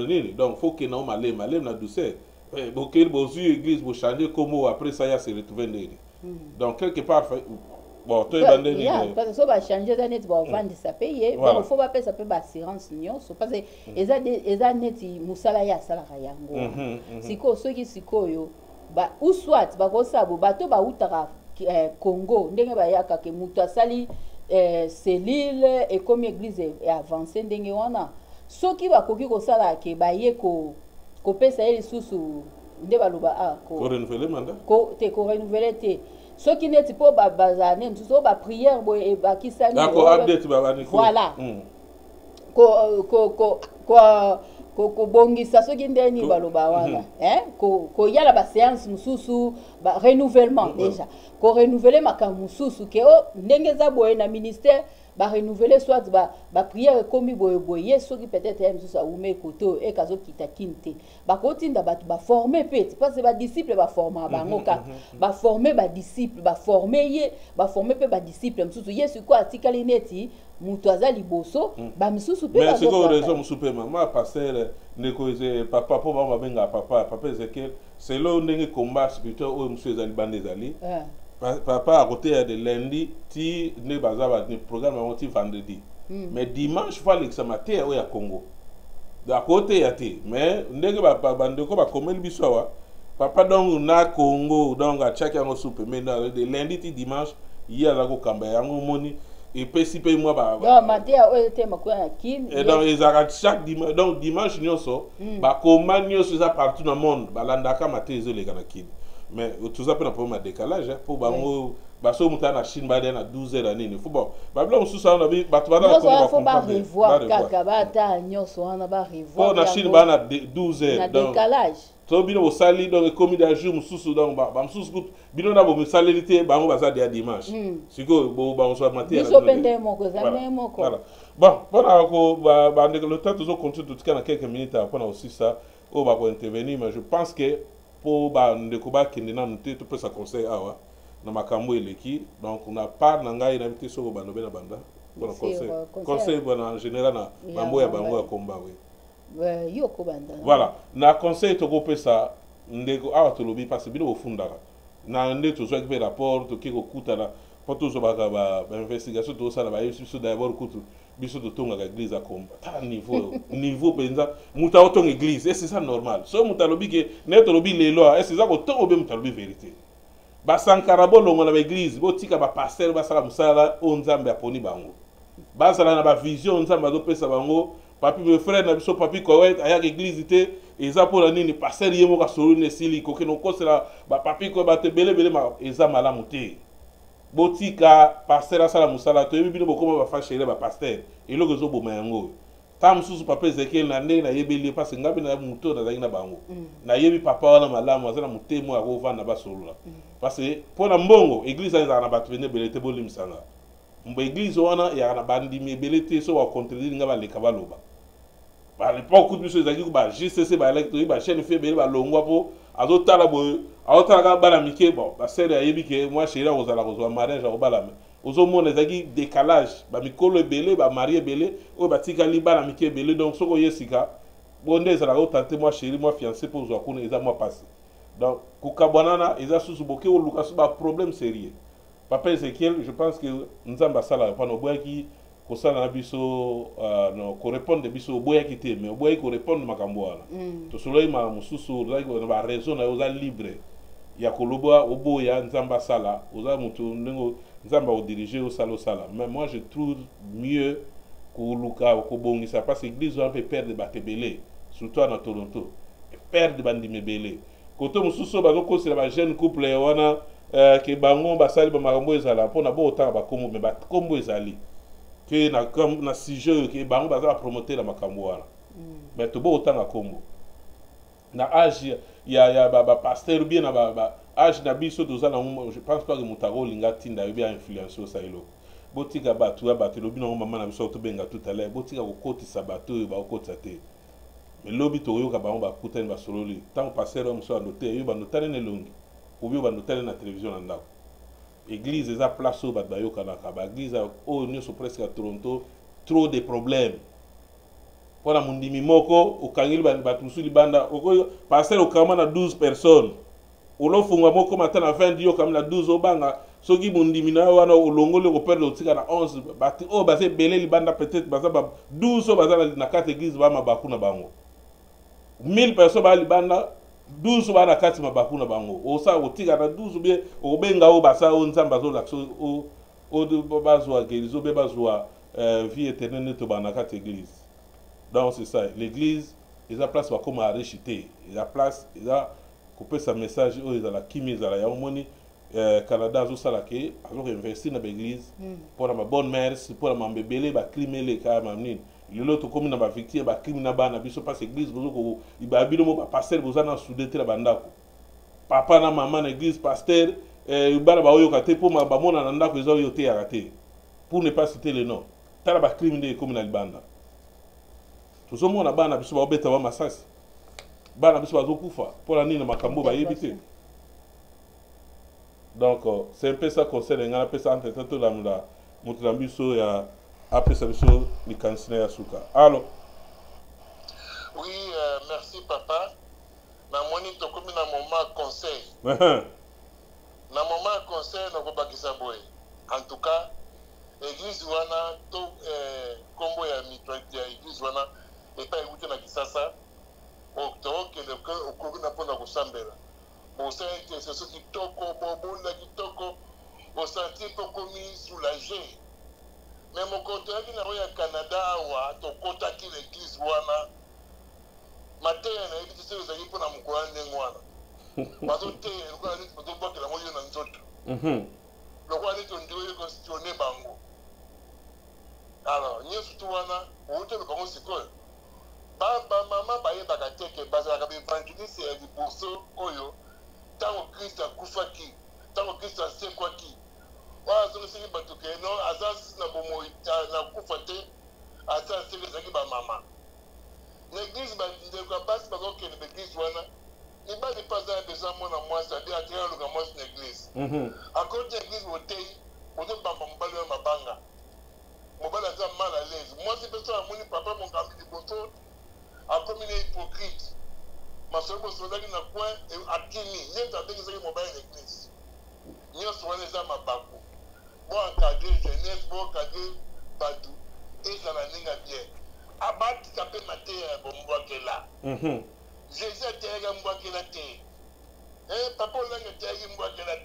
nini donc faut okenda yango malema na douceur bokeli bozwi église bochange kombo après ça ya se retrouver ndeni donc quelque part bon toyeba ndeni parce que so bachange eza neti baovandisa mpe ye donc faut bapesa mpe baassurance nyonso parce que eza neti mosala ye asalaka yango sikoyo soki sikoyo ou soit bakosala bo bato bautaka Congo ndenge bayaka ke moto asali selile ekomi église avance ndenge wana soki bakoki kosala ke baye kopesa ye lisusu nde baloba korenouveler mandat te korenouveler te soki neti mpo bazala neni so bapriere boye ebakisani voilà kobongisa soki ndeni baloba wana koyala baséance mosusu renouvellement déjà korenouvele makambo mosusu ke ndenge eza boye na ministère ba renouveler soit ba prière comme boye soki peut-être même ça ou me koto e kazo kita kinte ba kotinda ba former peut parce que ba disciple ba former bango ka ba former ba disciple ba former ye ba former pe ba disciple msusu yesu ko atikali neti mutu aza liboso ba msusu pe mais c'est quoi raison msusu pe mama pasteur ndeko eze papa po ba benga papa Ezekiel c'est là ndenge combat spirituel o msusu ezali bande ezali papa à côté de lundi ti ne bazaba ni programme on ti vendredi mais dimanche fois l'examaté au ya Congo à côté ya té mais ndenge ba ndeko ba komeli biso wa papa donc na Congo donc a chaki yango soupe mais de lundi ti dimanche il y a la ko kamba yango moni et pesi pe moi ba donc maté o té makoya na kin et donc ils arrêtent chaque dimanche donc dimanche nyonso ba koma nyonso ça partout dans le monde ba landaka maté ezole kana kin mais tout ça peut avoir un décalage pour bango baso muta na Chine ba na 12h à nini faut bon ba bla musu ça on a vu ba tuba na faut ba revoir kaka ba ta nyonso on ba revoir na Chine ba na 12h na décalage to bino au sali donc comme da jour musu donc ba musu bino na bo salérité bango ba za dia dimanche siko bo ba on soit matin biso pende moko za moko voilà bon voilà ko ba le temps toujours continue tout cas dans quelques minutes après aussi ça on va intervenir mais je pense que pour ndeko ba kende na muté tout peut ça conseil awa na makambo eleki donc on a pas na ngai na biti soko banobe na banda pour conseil en général na mambo ya bango ya komba we yo ko banda voilà na conseil to ko pesa ndeko awa to lobi parce bino ofunda na ndeto zo ke rapport to kiko kuta na poto zo ba investigation to ça ba yesu d'abord kutu biso to tonga ka église akomba ta niveau penza muta otonga église et c'est ça normal so muta lobi ke neto lobi lelo et c'est ça ko tonga be muta lobi vérité ba sankara bolongo na église botika ba pasteur ba sala musala o nzambe aponi bango ba sala na ba vision nzambe do pesa bango papi me frère na biso papi ko aya église te eza pour nini pasteur yemo ka solo ne sili ko ke no kosela ba papi ko ba te belebele ma eza malamu te botika pasteur sala musala to yebi bino bokoma ba fashele ba pasteur eloko zo boma yango tam susu papa Ezekiel na ndenge na yebeli parce ngabi na muto na zaki na bango na yebi papa wana malamu azana mutemo ako vanda ba solo parce que pour na mbongo église eza na batu vene belete bolimsanga mbo église wana ya na bandi mi belete so wa contredire ngaba le kabaloba ba l'époque biso ezaki ko ba JCC ba électro ba chaîne fe bele ba longwa po azotala bo azotala ka bala mike bon ba sere ayebi ke moi chéri ozala ko mariage ko bala ozo mona ezaki décalage ba mikolo ebele ba marié belé o ba tikali bala mike belé donc soko yesika bonde ezala ko tenter moi chéri moi fiancé pour zo kuna eza moi passé donc kukabwanana eza susu boke o luka so ba problème sérieux papa Ezekiel je pense que nzamba sala pa no boyaki ko sala na biso no ko répondre biso boyaki te mais boyaki ko répondre makambo wana to solo ma mususu na ba raison na oza libre ya koloba oboya nzamba sala oza mutu ndengo nzamba o diriger au sala mais moi je trouve mieux ko luka ko bongisa parce que l'église on peut perdre batebele surtout à Toronto perdre bandimebele koto mususu ba ko sila ba jeune couple wana ke bango basali ba makambo ezala pona bo otanga ba kombo me ba kombo ezali ke na comme na sujet ke bango bazala promoter la makambo wana mais to bo otanga kombo na âge ya ba pasteur bien na ba âge na biso tozala je pense pas que mutaro linga tinda bien influencer ça elo botika batu ya batu lobi na mama na biso to benga tout à l'heure botika ko kotisa batu ba okotisa te mais lobi to yoka bango ba kutani ba sololi tant pasteur o mso anote yo ba notale ne longi obi ba notale na télévision na ndako église eza place o ba yoka na ka ba église o nyoso presque à Toronto trop de problèmes pour la mundimi moko okangili batu suli banda oko passer okama na 12 personnes olofunga moko matana 20 yo kamla 12 obanga soki mundimi na wana olongole ko perdre otika na 11 bati o base belé libanda peut-être baza ba 12 o baza na carte église ba mabaku na bango 1000 personnes ba libanda 12 ba na carte mabaku na bango osa otika na 12 bien obenga o basa o nzamba zo lakso o bazwa gelizo be bazwa vie éternelle to ba na carte église. Donc c'est ça, l'église, ils ont place comme à réchiter, ils ont place, ils ont coupé sa message, ils ont la kimi, ils ont la yaomoni, Canada, ils ont la ké, alors investir dans l'église pour ma bonne mère, pour ma bébé, bah crimer les cas, mamine. L'autre comme na ba victime, bah crimer na ba na biso pas église, vous il ba bino ba pasteur, vous en soudé la bandako. Papa na maman l'église, pasteur, il ba ba oyo kate pour ma ba mona na ndako ils ont yoté arrêté. pour ne pas citer le nom. Tala ba criminel comme na libanda. Tout ce monde na bana biso ba beta ba masasi. Bana biso ba zokufa pour la nina makambo ba yebite. Donc c'est un peu ça qu'on sait ngana pesa entre tout la mula mutulambiso ya apesa biso ni kansina ya suka. Allô. Oui, merci papa. Na moni to comme na moment conseil. Na moment conseil na ko bakisa boy. En tout cas, église wana to kombo ya mitwati ya église wana eta ekuti na Kisasa. Octobre que le okoki na pona kosambela. Bon ça c'est ce qui toko bobonda kitoko au senti to komi soulagé. Mais mon contrat qui na ya Canada wa to kota ki l'église wana. Matin na yebi tse ezali pona mukwana ndengwana. Bazo te ko ali to boka la moyo na nzoto. Le roi est en constitutionné bango. Alors, nous sommes là, on est le bango c'est quoi? Papa, maman, baye bagate que baza kabe evangeliste et du pourceau oyo. Tant Christ a kufaki, tant Christ a sekwaki. Wa zo se batu ke non azas na bomo na kufate, azas se zaki ba mama. L'église ba ndeko basi ba ko ke l'église wana. Il va dépasser un besoin à moi, c'est-à-dire à travers le gamin de l'église. À cause de l'église, on ne peut pas me ma banga. Mon bal a mal à l'aise. Moi, c'est personne à mon papa, mon gars, qui est à comme il est hypocrite. Ma soeur, mon soldat, qui n'a point, et à Kimi, il y a des gens qui m'ont à l'église. Il y a souvent les hommes à Bakou. Bon, encadré jeunesse, bon, encadré Badou. Et ça la ligne à bien. Abat, ça peut mater un bon bois qui est là. Jésus a été un bois qui est là. Papa, on a été un bois qui est là.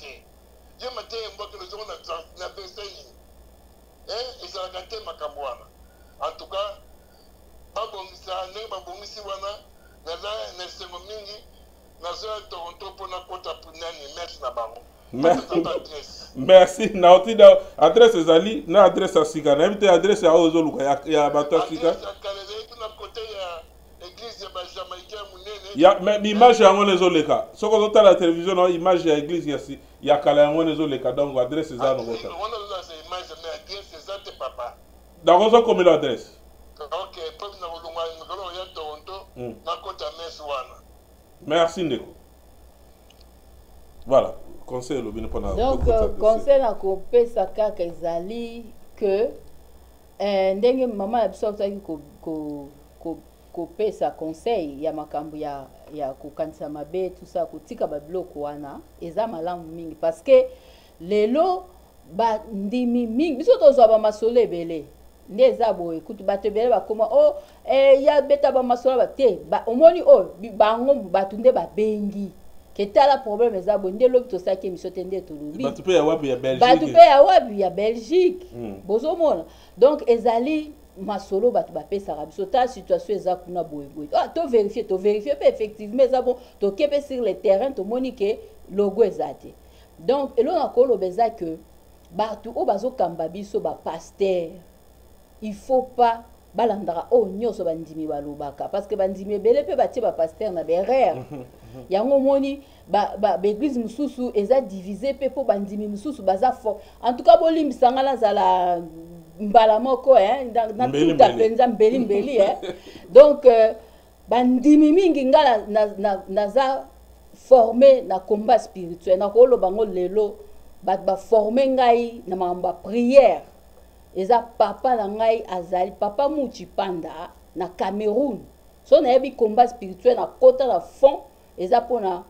Je m'étais un bois que les gens n'ont pas essayé. Et ça a gâté ma camouana. En tout cas, babongisa, ne babongisi wana, naza nesemomingi, naza Toronto pour na kota punani, merci na bango. Merci. Nauti da adresse ezali na adresse à Sika. Na mte adresse ya ozo luka ya bato Sika. Ya mais image yango nezoleka. Soko zota la télévision na image ya église ya kala yango nezoleka donc adresse eza no kota. On a ça image mais adresse eza papa. Donc ozo comme l'adresse. OK, pour na bolonga ngolo ya Toronto na kota mes wana. Merci ndeko. Voilà. Conseil le bien donc conseil na ko pesa kaka ezali que ndenge mama ya biso azaki ko pesa conseil ya makambo ya kokanisa mabe tout ça kotika ba biloko wana eza malamu mingi parce que lelo ba ndimi mingi biso tozwa ba masolo ebele nde eza boye kutu bato ebele bakoma ya beta ba masolo ba te ba omoni bango bato nde babengi ketala problème eza boye nde lobi tosaki émission te nde tolobi bato pe ya wapi ya Belgique bato pe ya wapi ya Belgique bozomona donc ezali masolo bato bapesaka biso ta situation eza kuna boyeboye to vérifier pe effectivement eza bon tokepe sur le terrain tomoni ke logo eza te donc eloko nakoloba eza ke bato oyo bazokamba biso bapaster il faut pas balandaka nyonso bandimi balobaka parce que bandimi ebele mpe batie bapaster na berere yango moni baeglise mosusu eza divisé mpe mpo bandimi mosusu baza fort en tout cas bolimbisanga nazala mbala moko na tuta mpenza mbeli donc bandimi mingi nga naza formé na combat spirituel nakoloba ngo lelo bato baforme ngai na makambo ya prière eza papa na ngai azali papa Muchi Panda na Cameroun so nayebi combat spirituel na kota na fond eza pona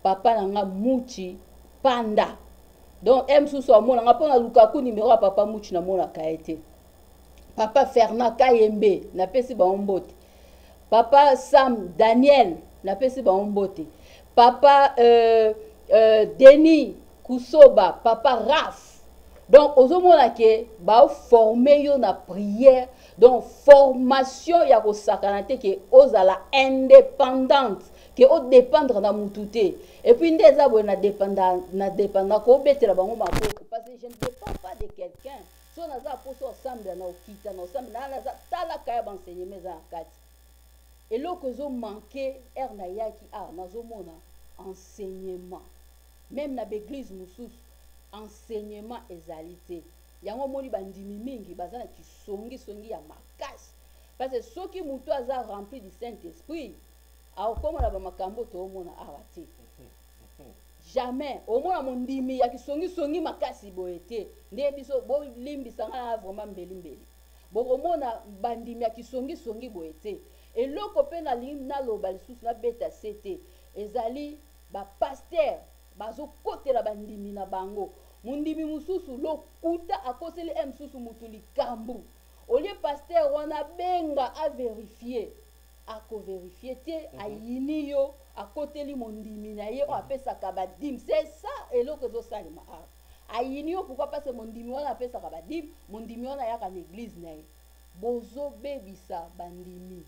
papa na nga Muchi Panda donc mosusu amonanga mpona lukaku numéro ya papa Muchi namonaka ye te papa Fernand Kayembe napesi bango mbote papa Sam Daniel napesi bango mbote papa Denis Kusoba papa Raf. Donc, ozomona ke ba former yo na prière, donc formation ya ko sakanate ke ozala indépendante, ke o dépendre na mututé. Et puis ndeza bo na dépendant ko betela bango maboko parce que je ne dépends pas de quelqu'un. So naza poso ensemble na okita na ensemble na naza tala kaya enseignement za kati. Et loko zo manquer na yaki nazomona enseignement. Même na l'église mususu enseignement ezalité yango moni bandimi mingi baza na kisongi songi ya makasi parce que soki mutu aza rempli du Saint-Esprit aokomona bamakambo toomona awa te jamais omona mondimi ya kisongi songi makasi boye te nde biso bolimbisanga na vraiment mbeli bokomona bandimi ya kisongi songi boye te eloko mpe naloba lisusu nabeta se te ezali bapaster bazokotela bandimi na bango mondimi mosusu lokuta akoseli mosusu mutu likambo olie paster wana benga averifie akoverifie te ayini yo akoteli mondimi na ye o apesaka badime c'est ça eloko ezosalema awa ayini yo pourquoi parce mondimi wana apesaka badime mondimi wana ayaka na église na ye bozobebisa bandimi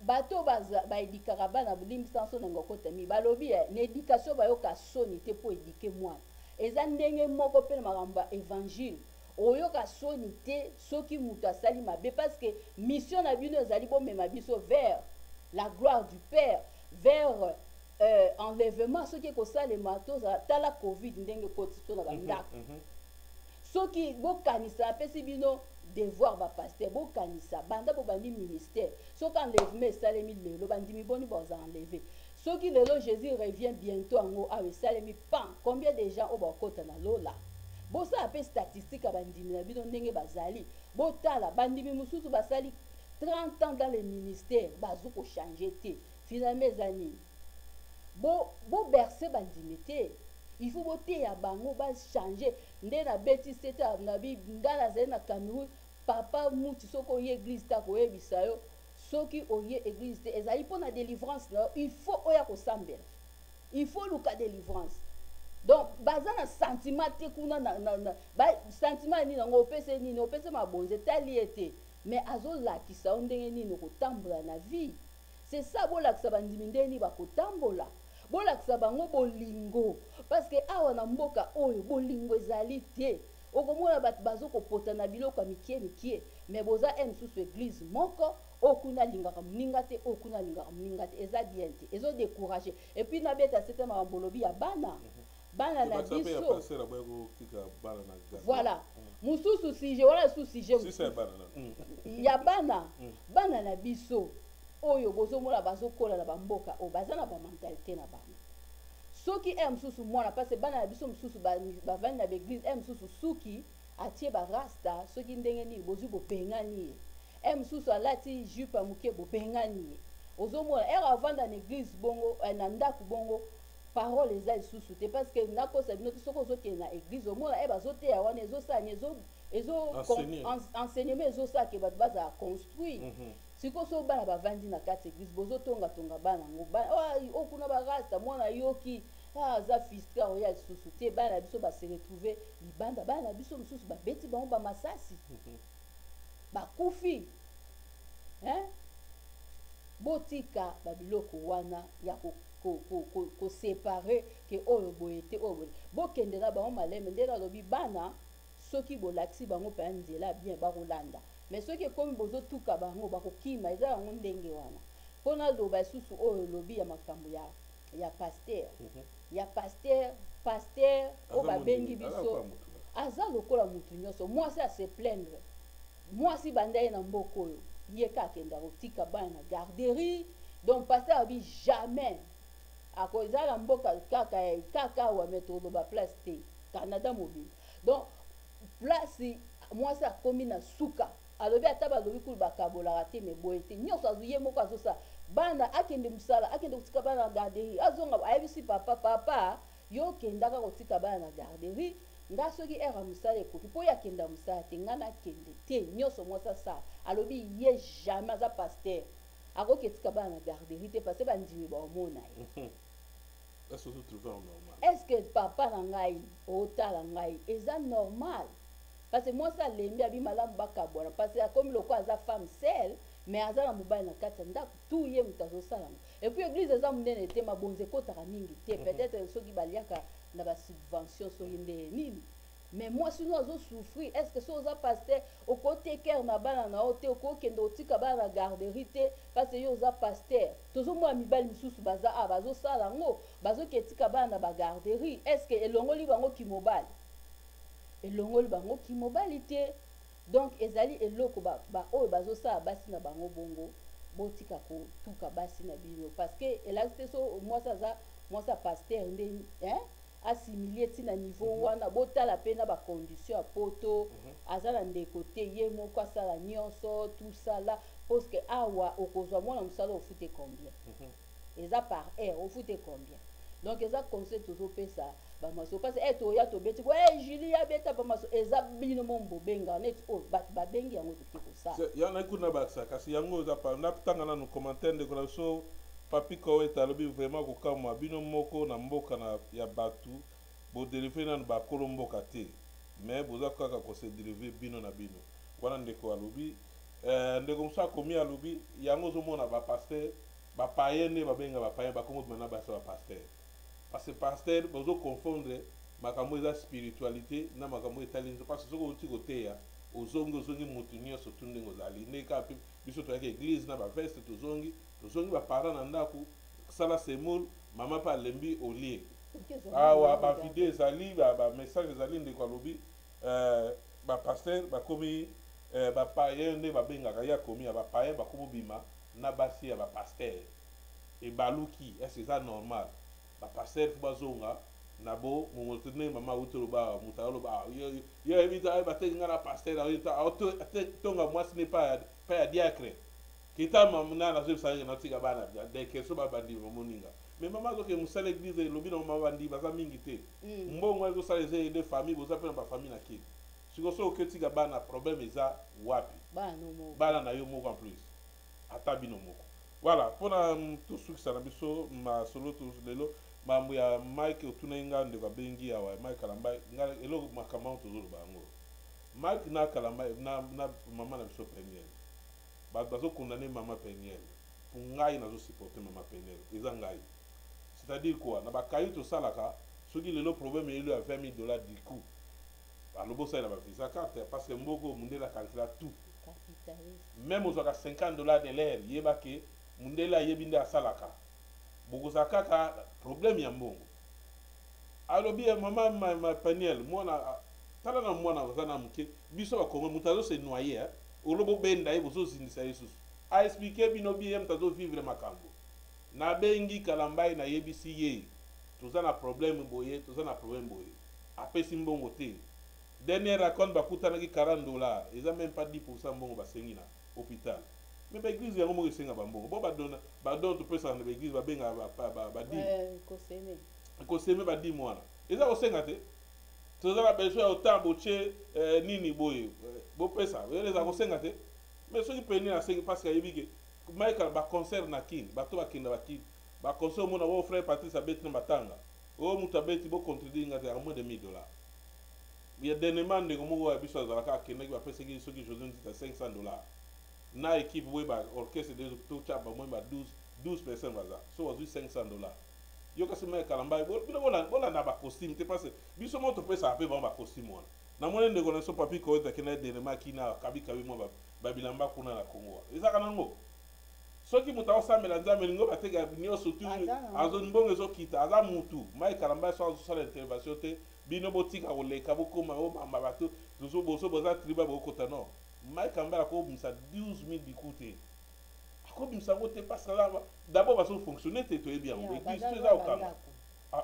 bato baedikaka bana bolimbisa nso nango kotami balobi na éducation bayoka soni te mpo édike mwana eza ndenge moko mpe na makambo ya évangile oyoka soni te soki mutu asali mabe parce que mission na bino ezali bomema biso vers la gloire du Père vers enlèvement soki ekosalema tozala tala covid ndenge koti to na bandako soki bokanisa apesi bino devoir bapaster bokanisa banda bobandi ministère soki enlèvement esalemi lelo bandimi boni boza enlevé soki lelo Jésus revient bientôt ango awa esalemi pan combien de gens oyo bakota na lola bosala mpe statistique ya bandimi na bino ndenge bazali botala bandimi mosusu basali 30 ans dans le ministère bazo kochange te finalement eza nini boberse bandimi te il faut boteya bango bachange nde na beti sete nabi nga nazali na Cameroun papa muti soki oye église ta koyebisa yo soki oye église te ezali mpo na délivrance na yo il faut oya kosambela il faut luka délivrance donc baza na sentiment te kuna sentiment nini nango opese nini opese mabonze tali ete mais azolakisa yo ndenge nini kotambola na vie c'est ça bolakisa bandimi ndenge nini bakotambola bolakisa bango bolingo parce que awa na mboka oyo bolingo ezali te okomona bato bazokopota na biloko ya mikie mais boza mosusu église moko okuna alingaka moninga te okuna alingaka moninga te eza bien te ezodécourage et puis nabeta sete makambo lobi ya bana na biso voilà mosusu sujet wana susu sujet ya bana na biso oyo bozomona bazokola na bamboka oyo baza na bamentalité na bango soki mosusu mwana parce bana na biso mosusu bavandi na baeglise mosusu suki atie barasta soki ndenge nini bozwi bopengani ye mosusu alati jupe ya moke bopengani ye ozomona avanda na église bongo na ndako bongo parole eza lisusu te parce que nakosa bino te soki ozokende na église omona bazoteya wana ezosani enseignement ezosalaka bato bazala construire sikoyo so bana bavandi na kati église bozotongatonga bana yango okuna barasta mwana yoki aza fistra oya lisusu te bana na biso base retrouve libanda bana na biso mosusu babeti bango bamasasi bakufi botika babiloko wana ya kosepare ke oyo boye te oyo boye bokende na bango maleme nde nalobi bana soki bolakisi bango mpenza nzela bien bakolanda mais soki ekomi bozotuka bango bakokima eza yango ndenge wana mpo naloba lisusu oyo lobi ya makambo ya paster oyo babengi biso aza lokola mutu nyonso mwasi ase plaindre mwasi banda ye na mboka oyo ye ka akenda kotika bana na garderie donc paster abi jamais akozala mboka kaka awa me toloba place te Canada mobile donc place mwasi akomi na suka alobi ata balobi kulu bakabolaka te me boye te nyonso azoye moko azosala bana akende mosala akende kotika bana na garderie azonga ayebisi papa yo okendaka kotika bana na garderie nga soki ere ya mosala ekoki mpo oyo akenda mosala te nga nakende te nyonso mwasi asala alobi ye jamais aza paster akoki etika bana na garderie te parce bandimi baomona ye est-ce que papa na ngai otala ngai eza normal parce que mwasi alembi abi malamu bakabwana parce que akomi loko aza femme seule mais aza na mobali na kati ya ndako tu ye moto azosalanga et puis église eza monene te mabonzi ekotaka mingi te peut-être soki baliaka na basubvention soki ndenge nini mais mwasi no azosouffrir est ce que so oza paster okotekere na bana na yo te okokende otika bana na garderie te parce que yo oza paster tozomona mibali misusu baza bazosala yango bazoki etika bana na bagarderie est ce que elongoli bango kimobali elongoli bango kimobali te. Donc ezali eloko oyo bazosala basi na bango bongo botika kotuka basi na bino parce que elaki te so mwasi pasteur nde assimilier ntina niveau wana botala mpe na bacondition ya poto aza na ndeko te ye moko asala nyonso tout ça là parce que awa okozwa mwana mosala ofute combien eza par heure ofute combien. Donc eza conseil tozopesa bamaso parce que toya tobeti Julie abeta bamaso eza bino mombo benga net bato babengi yango toke kosala yana kuna baksa kasi yango eza pa na tanga na commentaire de so papi Koweta alobi vraiment kokamwa bino moko na mboka na ya batu bo dériver na ba kolomboka te mais boza kaka ko se dériver bino na bino wana ndeko alobi ndeko msa komi alobi yango zo mona ba pasteur ba païen ba benga ba païen ba komo mana ba sa pasteur parce que pasteur bozo confondre makambo eza spiritualité na makambo etali parce que soko uti koteya ozongi mutu nyonso tu ndenge ozali ndeka biso toyaka église na baveste tozongi ba parents na ndako sala semol mama mpe alembi olie awa bavide ezali bamessage ezali ndeko alobi bapaster bakomi bapayen nde babengaka ye akomi ya bapayen bakomobima na basi ya bapaster ebaluki ese eza normal bapaster fo bazonga na bo momoto ne mama utoloba mutaloba yo ebita batenga na pasteur tonga mwasi ne pa ya diacre kita mamuna na zo sala na tika bana de keso babandi moninga mais mama zo ke musala église lobi na mama bandi baza mingi te mbongo zo sala ze de famille boza pe na ba famille na ki siko so ke tika bana problème eza wapi bana na yo moko en plus ata bino moko voilà pona tout succès na biso ma solo tous lelo mambo ya Mike otunenga ndeko bengi ya wa Mike Kalamba ngala eloko makamao tozolo bango Mike na Kalamba na mama na biso premier bazo condamner mama premier pour ngai na zo supporter mama premier eza ngai c'est-à-dire quoi na bakayi to salaka soki lelo problème elo ya $20,000 du coup alobo ça na ba visa carte parce que mboko mundela calcula tout même aux $50 de l'air yebake mundela yebinde asalaka bokoza kaka problème ya mbongo alobi mama ma paniel mwana tala na mwana ozana muke biso bakoma mutazo se noyer olobo benda ye bozo zindisa yesus a expliquer bino bien mutazo vivre makambo na bengi Kalambai na yebisi ye tozana problème boye apesi mbongo te dernier raconte bakutana ki $40 eza même pas 10% mbongo basengi na hôpital. Mais l'église est vraiment ressenga bambongo. Bon badon tu peux ça na l'église ba benga ba di. Koseme ba di mwana. Eza osenga te. Tozala besoin autant boche nini boye. Bo pesa. Eza kosenga te. Mais ceux qui peni na sengi parce que yebike Michael ba concert na kin, ba to ba kinda ba kin. Ba concert mona wo frère Patrice abeti na matanga. O mutabeti bo contribuer ngata à moins de $1,000. Il y a des demandes comme moi biso za ka kinda ba pesa ki ceux qui José $500. Na équipe weba orchestre de tout chapa moi 12 personnes baza so was $500 yo kasema Kalamba bola na ba costume te parce biso moto pesa ape ba costume wana na mone ndeko na so papi ko eta kina de ma kina kabika mo ba bilamba kuna na Kongo eza kana ngo soki mutawa samela nzambe ngo bateka binyo surtout azo mbongo zo kita aza mutu mai Kalamba so sala intervention te bino botika oleka bokoma o mama bato tuzo boso boza triba bokota no Mike Kambala ko bimsa 12,000 bikoute akobimisa ngote parce que là d'abord va fonctionner te to bien et puis c'est ça au kanga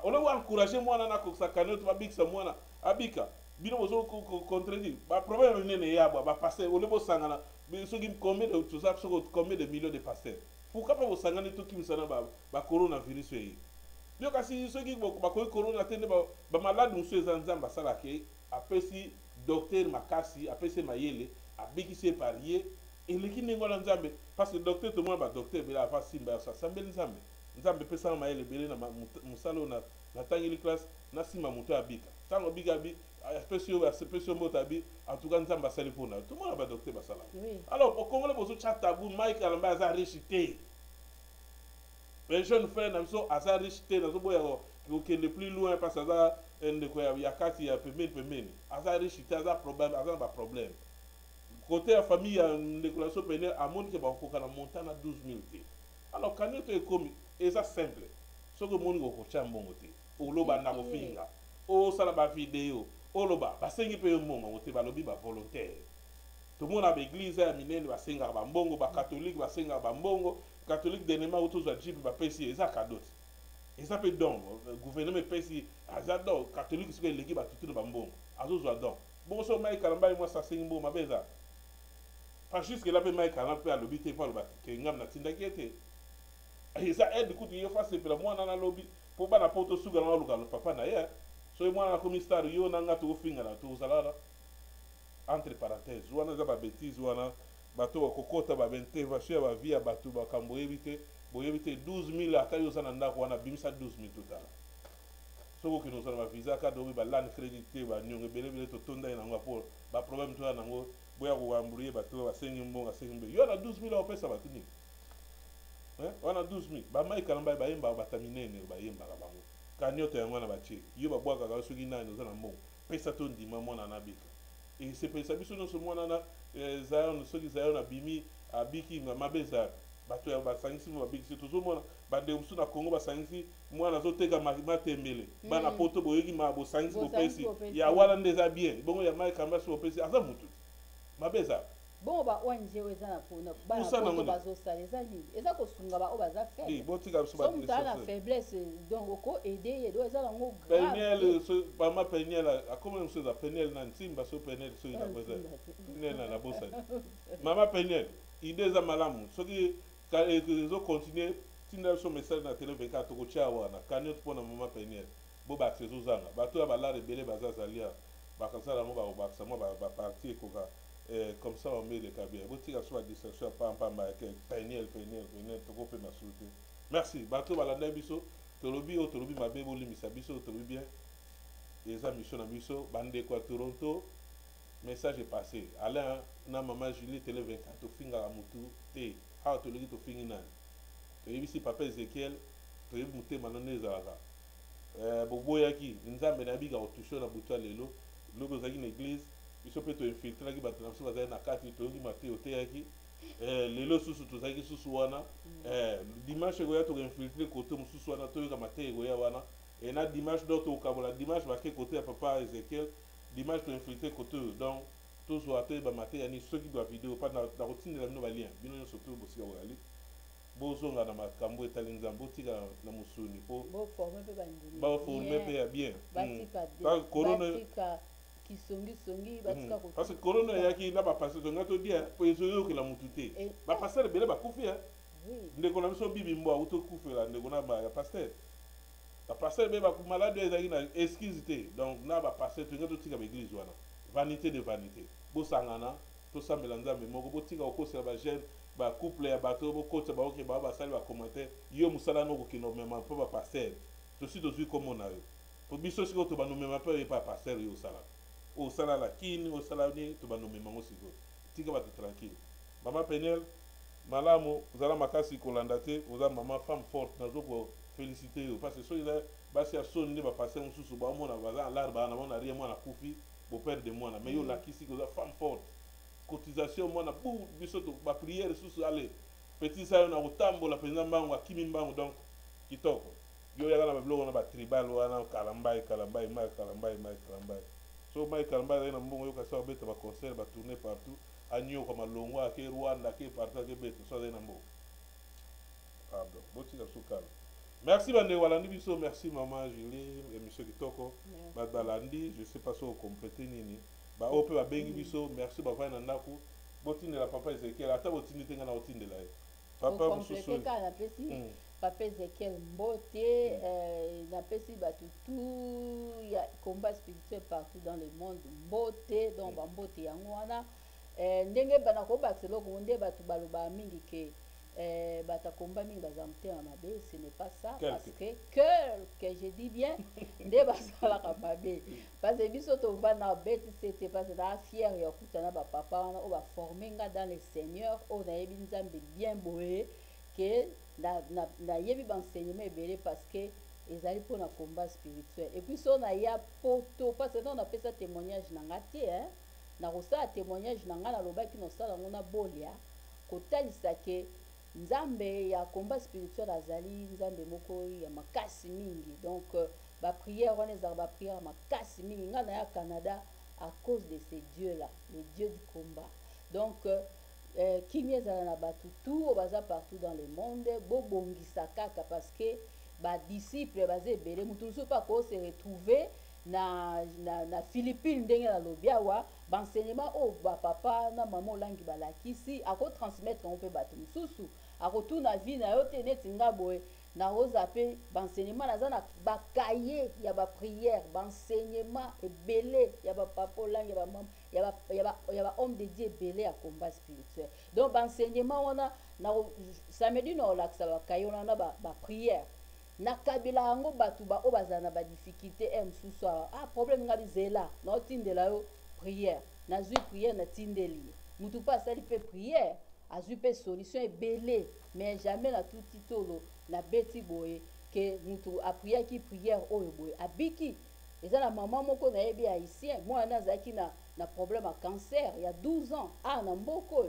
on va encourager mwana na ko sakane to babikisa mwana abika bino bozo contredire ba problème nene ya ba passer on le bo sangana so qui combien de tout ça so combien de millions de pasteurs pourquoi pas bo sangana to kimisa na ba coronavirus yi yo kasi so qui ba ko corona tende ba malade muso ezanzamba sala ke apesi docteur makasi apesi mayele abikisi parier eleki ningola nzambe parce que docteur to mwa ba docteur bila fa simba sa sambeli nzambe pesa mayele bele na musalo na tangeli classe na sima muto abika tango bika bi spéciaux mota bi en tout cas nzamba sali pona tout monde ba docteur basala alors au Congo bozo chata bu Mike Kalamba za richité les jeunes frères na so aza richité na so boya ko kende plus loin parce que ça ndeko ya kati ya pemeni aza richité aza problème côté la famille ndeko so pene amoni ke ba ko kana montana 12,000 te alors quand tu es comme et ça simple so que moni ko chambongo te o loba na ko finga o sala ba vidéo oloba basengi pe mbongo ngote balobi ba volontaire tout le monde a l'église à minene basenga ba mbongo ba catholique basenga ba mbongo catholique denema autour de jibi ba pesi eza cadeau eza pe don gouvernement pesi azado catholique ce que legi ba tutu ba mbongo azozwa don bon so mai kalamba moi ça sengi mbongo mabeza pas jusque là pe mai kalamba pe alobi te pa ba ke ngam na tinda kete eza aide kutu yo face pe la moi na lobby po bana poto suga na luka papa na ye so moi na commissaire yo na ngatu ofinga na to zalala entre parenthèses wana za ba bêtise wana bato bakokota ba intervention ba via bato bakambo ebite boyebite 12000 akayo sana ndako wana bimisa 12000 total soko kino sana ba visa ka dobi ba land crédité ba nyonge belebele to tonda ina ngapo ba problème to na ngo boya ko wamburie bato ba sengi mbonga sengi mbe yo na 12000 opesa bato ni wana 12000 ba mai kalamba ba yemba bataminene ba yemba ka bango kanyoto yango na ba chi yo ba bwaka ka soki nani ozana mbongo pesa to ndima mona na bika et c'est pour ça que nous sommes na Zion ceux qui Zion abimi abiki mabeza bato ya basangisi babiki toujours mona bande musu na Congo basangisi mwana zoteka matembele bana poto boyeki mabo sangisi bopesi ya wala ndeza bien bongo ya mai kamba so bopesi aza mutu mabeza bon ba ONG weza na pona ba poto bazo saleza ni eza ko sunga ba obaza faire oui botika so ba direction na faiblesse donc ko aider do eza ngo Peniel so ba ma Peniel a comment on se da Peniel na ntimba so Peniel so ina boza Peniel na bosa mama Peniel idée za malamu so ki zo continuer tinda so message na télé 24 ko chawa na kanot pona mama Peniel bo ba tsezo zanga bato ya balare belé bazazalia bakasala mo ba sama ba parti ko ka comme ça on met les cabines boutique soit distraction pas Peniel to ko pe masulté merci bato balanda biso tolobi mabebo limisa biso tolobi bien eza mission na biso bande kwa Toronto message est passé Alain na maman Julie télé 24 to finga la mutu te ha to logi to fingi nani to yebisi papa Ezekiel to yebi muté manone zalaka boboyaki nzambe na biga otusho na butu lelo logo zaki na église biso pe to infiltrer ki bato na biso bazali na kati to yoki mate oteyaki lelo susu tozalaki susu wana dimanche goya to infiltrer kote mususu wana to yoka mate goya wana et na dimanche do to kabola dimanche bake kote ya papa Ezekiel dimanche to infiltrer kote donc to zo ate ba mate yani soki do vidéo pas na rotine na ba lien bino nyonso to bosika wali bozonga na makambo etali nzambo tika na musuni po bo former pe bandini ba former pe ya bien batika corona kisongi batika ko parce que corona yaki na ba passer to ngato dia po ezoyo ke la mutute ba passer bele ba kufi ndeko na biso bibi mbo auto kufela ndeko na ba pasteur ba pasteur be ba ku malade ezaki na excuse te donc na ba pasteur to ngato tika ba église wana vanité de vanité bo sangana to sambela nzambe moko bo tika okosela ba jeune ba couple ya bato bo kota ba oke ba sali ba commentaire yo musala no ko kino mema po ba pasteur to si to zui comme on a eu po biso siko to ba no mema po pa pasteur yo sala o sala la kini o sala ni to ba no mema ngo siko tika ba tranquille mama Peniel malamu zala makasi kolanda te oza mama femme forte nazo ko féliciter yo parce que so ila basi ya sonde ba passer mususu ba mona baza larba na mona rien mona kufi bo perdre moi mais yo la kisi ko za femme forte cotisation mona pour biso to ba prière susu aller petit ça na kotambola penza mbango akimi mbango donc kitoko yo ya na ba blog na ba tribal wana kalambai so mai kalambai na mbongo yo ka sa beta ba concert ba tourner partout anyo comme Longwa ke Rwanda ke partout ke beta so na mbongo pardon boti la sukala merci bande walandi biso merci maman Julie et monsieur kitoko ba balandi je sais pas si vous compléter nini ba ope ba bengi biso merci ba vana ndako botinde la papa Ezekiel ata botinde tenga na otinde la papa mususu kana pesi papa Ezekiel mbote na pesi batu tout ya combat spirituel partout dans le monde mbote donc ba mbote yango wana ndenge bana ko bakelo ko nde batu baloba mingi ke bata combat mingi bazamte na mabe ce n'est pas ça parce que je dis bien nde basala ka mabe parce que biso to bana beti c'était parce que la fier ya kutana ba papa wana o ba former nga dans le Seigneur o na yebi nzambe bien boye que na yebi ba enseignement ebele parce que ezali pour na combat spirituel et puis so na ya poto parce que on a fait ça témoignage na ngati na kosa témoignage na ngana lobaki no sala ngona bolia kotalisa ke nzambe ya combat spirituel azali nzambe moko ya makasi mingi donc ba prière wana ezala ba prière makasi mingi nga na ya Canada à cause de ces dieux là, les dieux du combat. Donc kimia ezala na batu tout baza partout dans le monde bobongisa kaka parce que ba disciple baza ebele mutu so pas ko se retrouver na Philippines ndenge na lobiawa banseignement o ba papa na mama olangi balakisi ako transmettre on peut batu mususu ako tuna vie na yo te neti nga boye na oza pe banseignement naza na bakaye ya ba prière banseignement ebele ya ba papa olangi ya ba mama ya ba homme de Dieu ebele ya combat spirituel. Donc banseignement wana na samedi na olakisa bakaye wana na ba prière na kabila yango batu ba o bazana ba difficulté msusu problème nga bizela na otindela yo prière na zui prière na tindeli mutu pa sali pe prière azui pe solution ebele mais jamais na tout titolo na beti boye que mutu a prière ki prière oyo boye abiki eza na maman moko na yebi haïtien moi nazaki na problème à cancer il y a 12 ans na mboko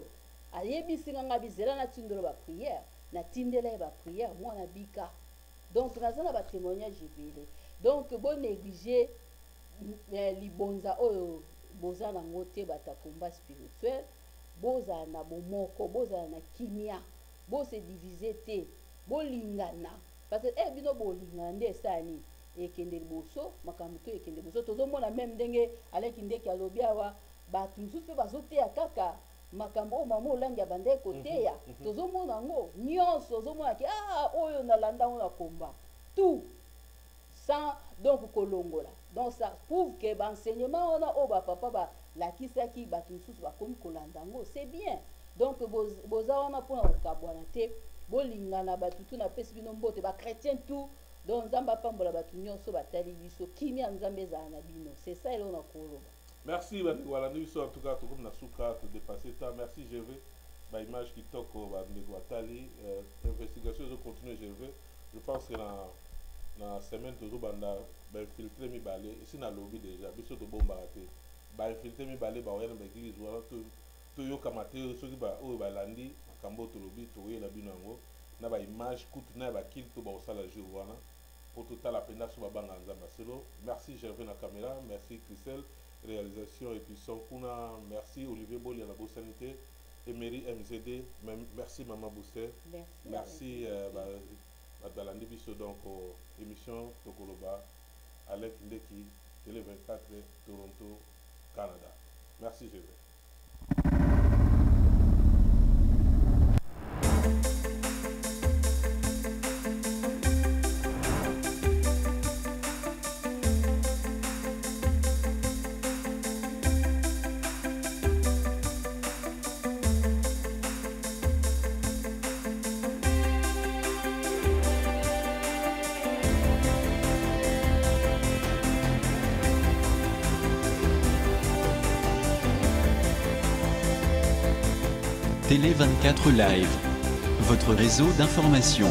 ayebi singa nga bizela na tindelo ba prière na tindela ba prière moi na bika. Donc naza na ba témoignage ebele donc bon négliger libonza oyo boza na ngote bata combat spirituel boza na bomoko boza na kimia bo se diviser te bolingana parce que bino bolingana nde sani ekende liboso makambo to ekende liboso tozomona même ndenge aleki ndeki alobi awa batu msusu pe bazoteya kaka makambo mama olangi abande koteya tozomona ngo nyonso tozomona ki oyo nalanda ngo na komba tout sans donc kolongola. Donc ça prouve que l'enseignement on a au papa ba la kisaki batu msusu bakomi kolanda ngo c'est bien. Donc boza wana pona okabwana te bolingana batu tu na pesi bino mbote ba chrétien tout donc nzamba pambola batu nyonso batali biso kimia nzambe ezala na bino. C'est ça elona koloba. Merci voilà nous en tout cas tout comme na souka te dépasser ça. Merci Gervais. Ba image qui toko ba ndeko atali investigation je continue Gervais. Je pense que na semaine toujours banda ba infiltrer mi balé ici na lobby déjà biso to bomba raté ba infiltrer mi balé ba oyana ba église wala to yo kamate soki ba o ba landi kambo to lobby to yela bino ngo na ba image kutu na ba kill to ba osala jour wana pour tout à la pena so ba banga nzamba selo. Merci Gervais na caméra, merci Christelle réalisation et puis son kuna, merci Olivier Boli à la bonne sanité, Emery MZD, merci Maman Booster, merci Badalandi Biso donc émission Tokoloba Alec Ndeki Télé 24 Toronto Canada. Merci Gervais. Télé 24 Live, votre réseau d'information.